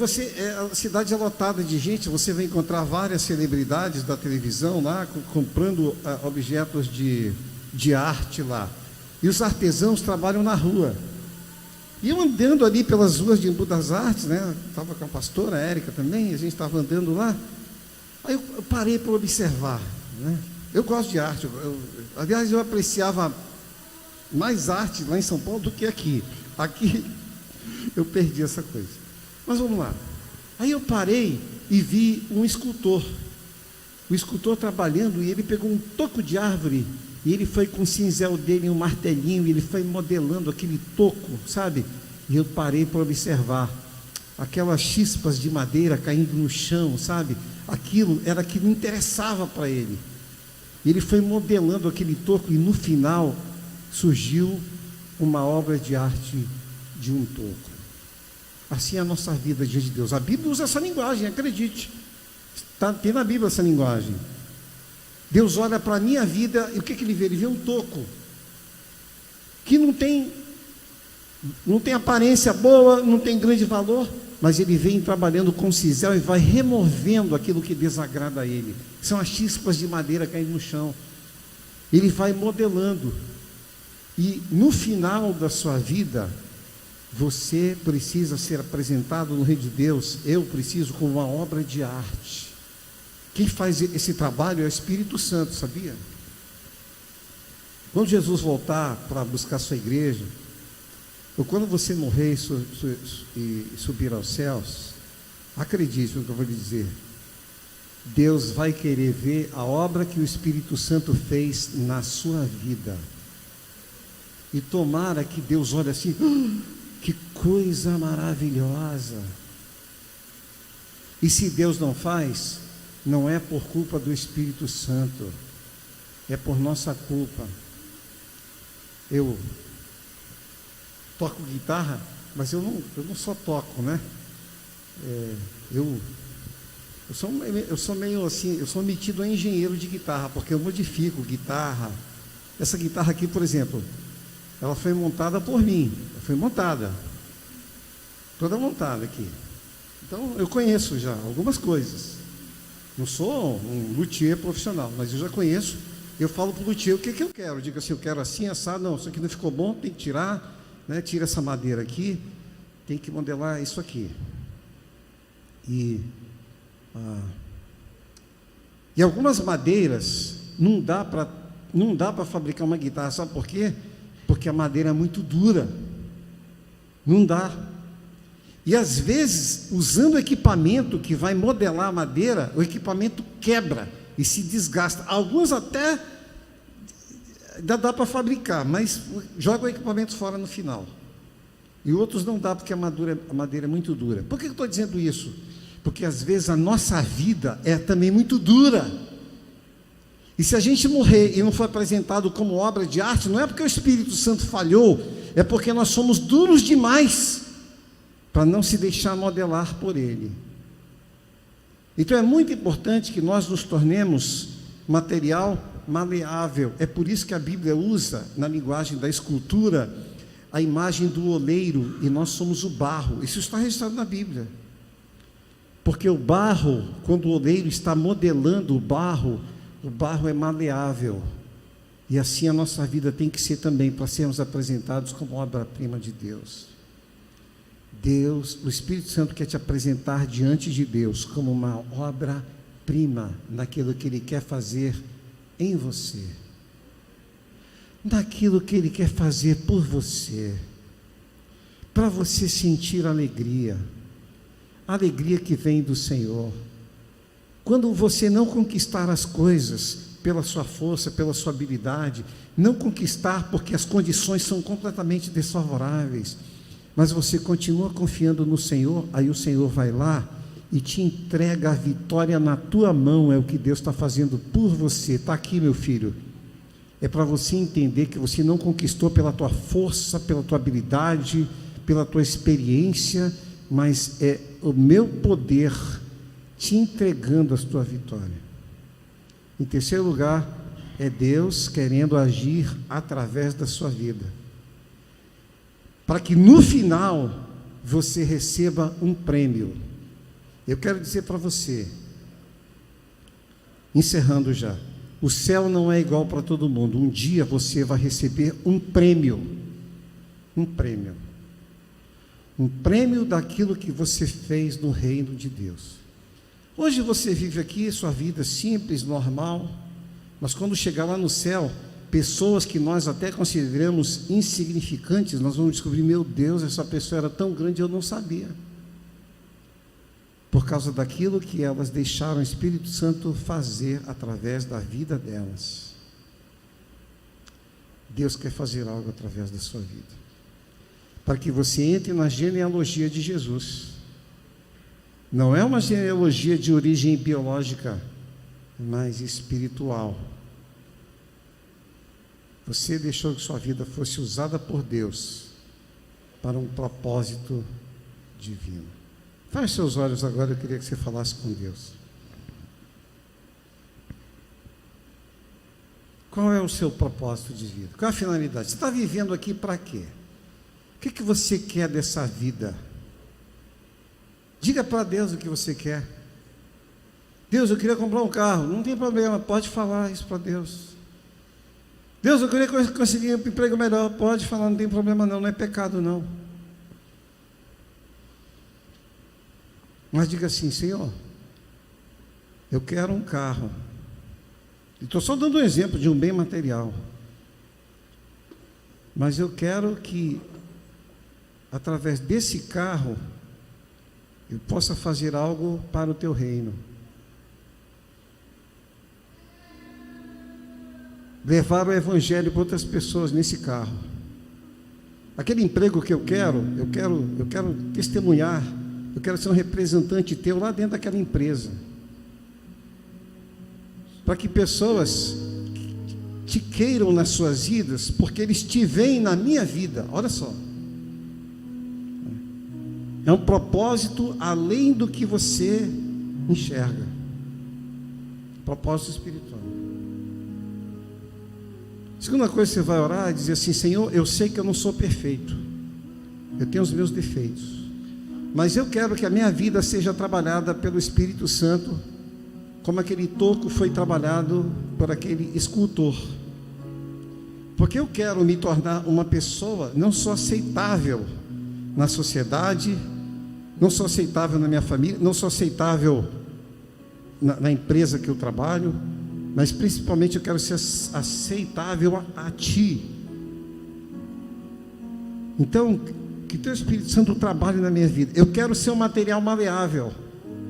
a cidade é lotada de gente, você vai encontrar várias celebridades da televisão lá, comprando objetos de arte lá. E os artesãos trabalham na rua. E eu andando ali pelas ruas de Embu das Artes, né? Estava com a pastora Érica também, a gente estava andando lá. Aí eu parei para observar, né? Eu gosto de arte. Aliás, eu apreciava mais arte lá em São Paulo do que aqui. Aqui eu perdi essa coisa. Mas vamos lá. Aí eu parei e vi um escultor. O escultor trabalhando, e ele pegou um toco de árvore, e ele foi com o cinzel dele, um martelinho, e ele foi modelando aquele toco, sabe? E eu parei para observar aquelas chispas de madeira caindo no chão, sabe? Aquilo era que não interessava para ele. Ele foi modelando aquele toco, e no final surgiu uma obra de arte de um toco. Assim é a nossa vida diante de Deus. A Bíblia usa essa linguagem, acredite. Tem na Bíblia essa linguagem. Deus olha para a minha vida e o que ele vê? Ele vê um toco que não tem aparência boa, não tem grande valor, mas ele vem trabalhando com cinzel e vai removendo aquilo que desagrada a ele. São as chispas de madeira caindo no chão. Ele vai modelando. E no final da sua vida, você precisa ser apresentado no reino de Deus. Eu preciso como uma obra de arte. Quem faz esse trabalho é o Espírito Santo, sabia? Quando Jesus voltar para buscar a sua igreja, ou quando você morrer e subir aos céus, acredite no que eu vou lhe dizer. Deus vai querer ver a obra que o Espírito Santo fez na sua vida. E tomara que Deus olhe assim, que coisa maravilhosa. E se Deus não faz, não é por culpa do Espírito Santo, é por nossa culpa. Eu toco guitarra, mas eu não só toco, né? Eu sou meio assim, eu sou metido a engenheiro de guitarra, porque eu modifico guitarra. Essa guitarra aqui, por exemplo, ela foi montada por mim, foi montada, toda montada aqui. Então eu conheço já algumas coisas. Não sou um luthier profissional, mas eu já conheço. Eu falo para o luthier o que eu quero. Eu digo assim, eu quero assim, assado. Não, isso aqui não ficou bom, tem que tirar, né? Tira essa madeira aqui, tem que modelar isso aqui. E algumas madeiras não dá para fabricar uma guitarra, sabe por quê? Porque a madeira é muito dura. Não dá. E às vezes, usando o equipamento que vai modelar a madeira, o equipamento quebra e se desgasta. Alguns até dá para fabricar, mas joga o equipamento fora no final. E outros não dá, porque a madeira é muito dura. Por que eu estou dizendo isso? Porque às vezes a nossa vida é também muito dura. E se a gente morrer e não for apresentado como obra de arte, não é porque o Espírito Santo falhou, é porque nós somos duros demais para não se deixar modelar por ele. Então é muito importante que nós nos tornemos material maleável. É por isso que a Bíblia usa, na linguagem da escultura, a imagem do oleiro, e nós somos o barro. Isso está registrado na Bíblia. Porque o barro, quando o oleiro está modelando o barro é maleável. E assim a nossa vida tem que ser também, para sermos apresentados como obra-prima de Deus. Deus, o Espírito Santo quer te apresentar diante de Deus como uma obra-prima naquilo que Ele quer fazer em você, naquilo que Ele quer fazer por você, para você sentir alegria, a alegria que vem do Senhor. Quando você não conquistar as coisas pela sua força, pela sua habilidade, não conquistar porque as condições são completamente desfavoráveis, mas você continua confiando no Senhor, aí o Senhor vai lá e te entrega a vitória na tua mão. É o que Deus está fazendo por você. Está aqui, meu filho. É para você entender que você não conquistou pela tua força, pela tua habilidade, pela tua experiência, mas é o meu poder te entregando a tua vitória. Em terceiro lugar, é Deus querendo agir através da sua vida, para que no final você receba um prêmio. Eu quero dizer para você, encerrando já, o céu não é igual para todo mundo. Um dia você vai receber um prêmio, um prêmio daquilo que você fez no reino de Deus. Hoje você vive aqui sua vida simples, normal, mas quando chegar lá no céu, pessoas que nós até consideramos insignificantes, nós vamos descobrir: meu Deus, essa pessoa era tão grande, eu não sabia. Por causa daquilo que elas deixaram o Espírito Santo fazer através da vida delas. Deus quer fazer algo através da sua vida, para que você entre na genealogia de Jesus. Não é uma genealogia de origem biológica, mas espiritual. Você deixou que sua vida fosse usada por Deus para um propósito divino. Feche seus olhos agora, eu queria que você falasse com Deus. Qual é o seu propósito de vida? Qual é a finalidade? Você está vivendo aqui para quê? O que você quer dessa vida? Diga para Deus o que você quer. Deus, eu queria comprar um carro. Não tem problema, pode falar isso para Deus. Deus, eu queria conseguir um emprego melhor. Pode falar, não tem problema não, não é pecado não. Mas diga assim: Senhor, eu quero um carro. Estou só dando um exemplo de um bem material. Mas eu quero que, através desse carro, eu possa fazer algo para o teu reino. Levar o evangelho para outras pessoas nesse carro. Aquele emprego que eu quero testemunhar, eu quero ser um representante teu lá dentro daquela empresa, para que pessoas te queiram nas suas vidas, porque eles te veem na minha vida. Olha só, é um propósito além do que você enxerga, propósito espiritual. Segunda coisa, você vai orar e dizer assim: Senhor, eu sei que eu não sou perfeito, eu tenho os meus defeitos, mas eu quero que a minha vida seja trabalhada pelo Espírito Santo, como aquele toco foi trabalhado por aquele escultor, porque eu quero me tornar uma pessoa não só aceitável na sociedade, não só aceitável na minha família, não só aceitável na empresa que eu trabalho, mas principalmente eu quero ser aceitável a Ti. Então, que Teu Espírito Santo trabalhe na minha vida. Eu quero ser um material maleável.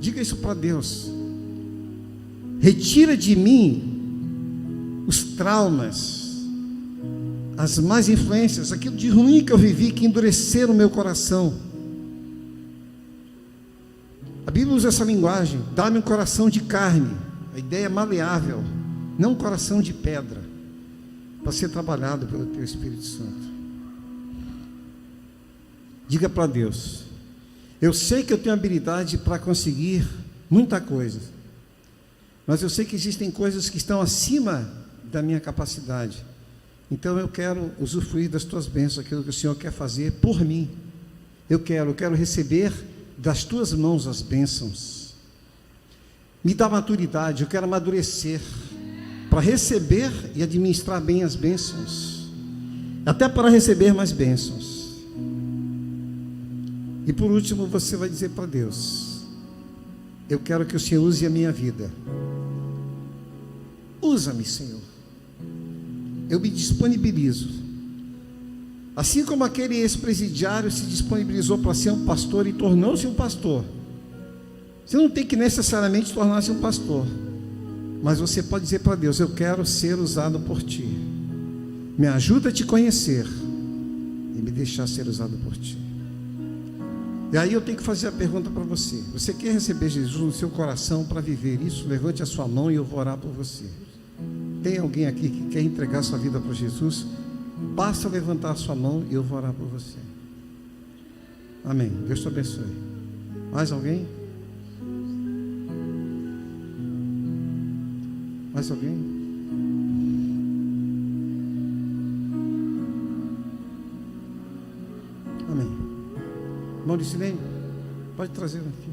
Diga isso para Deus. Retira de mim os traumas, as más influências, aquilo de ruim que eu vivi, que endureceram o meu coração. A Bíblia usa essa linguagem: dá-me um coração de carne. A ideia é maleável, não um coração de pedra, para ser trabalhado pelo Teu Espírito Santo. Diga para Deus: Eu sei que eu tenho habilidade para conseguir muita coisa, mas eu sei que existem coisas que estão acima da minha capacidade. Então eu quero usufruir das tuas bênçãos, aquilo que o Senhor quer fazer por mim. Eu quero receber das tuas mãos as bênçãos. Me dá maturidade, eu quero amadurecer para receber e administrar bem as bênçãos, até para receber mais bênçãos. E por último, você vai dizer para Deus: eu quero que o Senhor use a minha vida. Usa-me, Senhor. Eu me disponibilizo. Assim como aquele ex-presidiário se disponibilizou para ser um pastor e tornou-se um pastor. Você não tem que necessariamente tornar-se um pastor, mas você pode dizer para Deus: eu quero ser usado por Ti. Me ajuda a Te conhecer e me deixar ser usado por Ti. E aí eu tenho que fazer a pergunta para você: você quer receber Jesus no seu coração para viver isso? Levante a sua mão e eu vou orar por você. Tem alguém aqui que quer entregar sua vida para Jesus? Basta levantar a sua mão e eu vou orar por você. Amém. Deus te abençoe. Mais alguém? Mais alguém? Amém. Mauricilene, pode trazer aqui.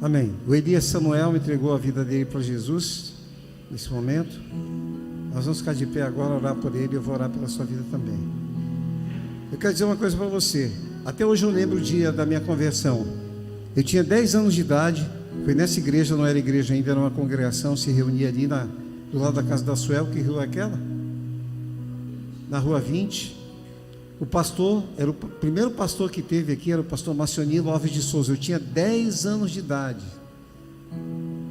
Amém. O Elias Samuel me entregou a vida dele para Jesus nesse momento. Nós vamos ficar de pé agora, orar por ele, e eu vou orar pela sua vida também. Eu quero dizer uma coisa para você. Até hoje eu lembro o dia da minha conversão. Eu tinha 10 anos de idade, foi nessa igreja, não era igreja ainda, era uma congregação, se reunia ali do lado da casa da Suel. Que rua é aquela? Na rua 20. O pastor, era o primeiro pastor que teve aqui, era o pastor Marcionilo Alves de Souza. Eu tinha 10 anos de idade.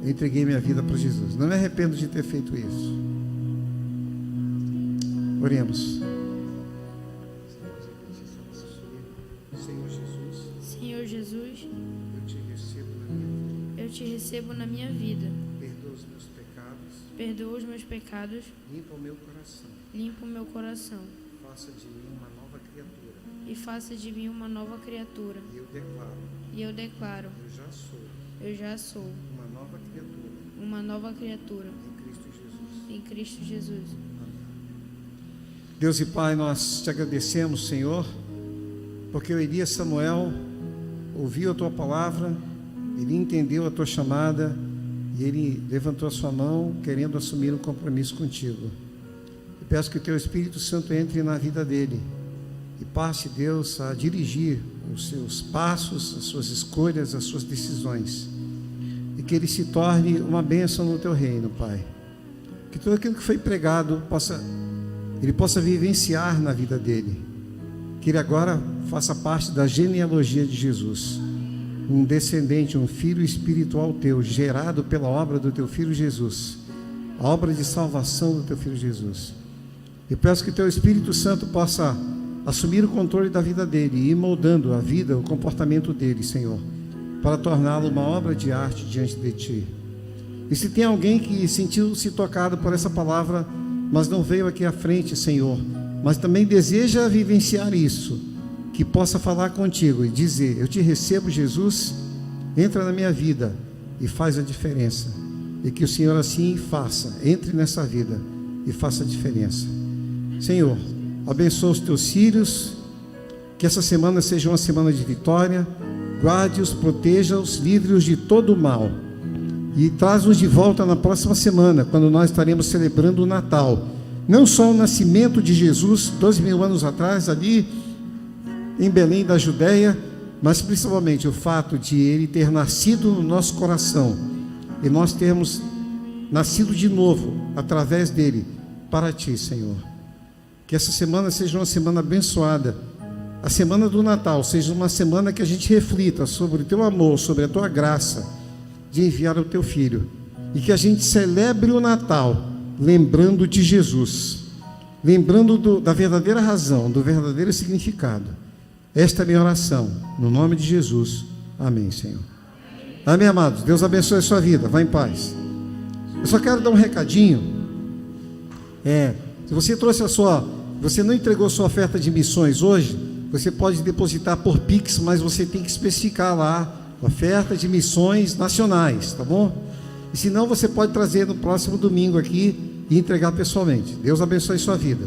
Eu entreguei minha vida para Jesus. Não me arrependo de ter feito isso. Oremos. Senhor Jesus, eu te recebo na minha vida. Perdoa os meus pecados. Limpa o meu coração. Limpa o meu coração. Faça de mim uma nova criatura. E faça de mim uma nova criatura. E eu declaro. Eu já sou. Uma nova criatura. Uma nova criatura. Em Cristo Jesus. Em Cristo Jesus. Deus e Pai, nós te agradecemos, Senhor, porque o Elias Samuel ouviu a tua palavra, ele entendeu a tua chamada e ele levantou a sua mão querendo assumir um compromisso contigo. Eu peço que o teu Espírito Santo entre na vida dele e passe, Deus, a dirigir os seus passos, as suas escolhas, as suas decisões, e que ele se torne uma bênção no teu reino, Pai. Que tudo aquilo que foi pregado ele possa vivenciar na vida dele, que ele agora faça parte da genealogia de Jesus, um descendente, um filho espiritual teu, gerado pela obra do teu filho Jesus, a obra de salvação do teu filho Jesus. Eu peço que teu Espírito Santo possa assumir o controle da vida dele e ir moldando a vida, o comportamento dele, Senhor, para torná-lo uma obra de arte diante de ti. E se tem alguém que sentiu-se tocado por essa palavra, mas não veio aqui à frente, Senhor, mas também deseja vivenciar isso, que possa falar contigo e dizer: eu te recebo, Jesus, entra na minha vida e faz a diferença. E que o Senhor assim faça, entre nessa vida e faça a diferença. Senhor, abençoa os teus filhos, que essa semana seja uma semana de vitória, guarde-os, proteja-os, livre-os de todo o mal, e traz-nos de volta na próxima semana, quando nós estaremos celebrando o Natal, não só o nascimento de Jesus, 2000 anos atrás, ali em Belém da Judéia, mas principalmente o fato de ele ter nascido no nosso coração, e nós termos nascido de novo, através dele, para ti, Senhor. Que essa semana seja uma semana abençoada, a semana do Natal seja uma semana que a gente reflita sobre o teu amor, sobre a tua graça, de enviar o teu Filho, e que a gente celebre o Natal lembrando de Jesus, lembrando da verdadeira razão, do verdadeiro significado. Esta é a minha oração, no nome de Jesus. Amém, Senhor. Amém, amados. Deus abençoe a sua vida. Vá em paz. Eu só quero dar um recadinho. Se você trouxe você não entregou sua oferta de missões hoje, você pode depositar por Pix, mas você tem que especificar lá, oferta de missões nacionais, tá bom? E se não, você pode trazer no próximo domingo aqui e entregar pessoalmente. Deus abençoe sua vida.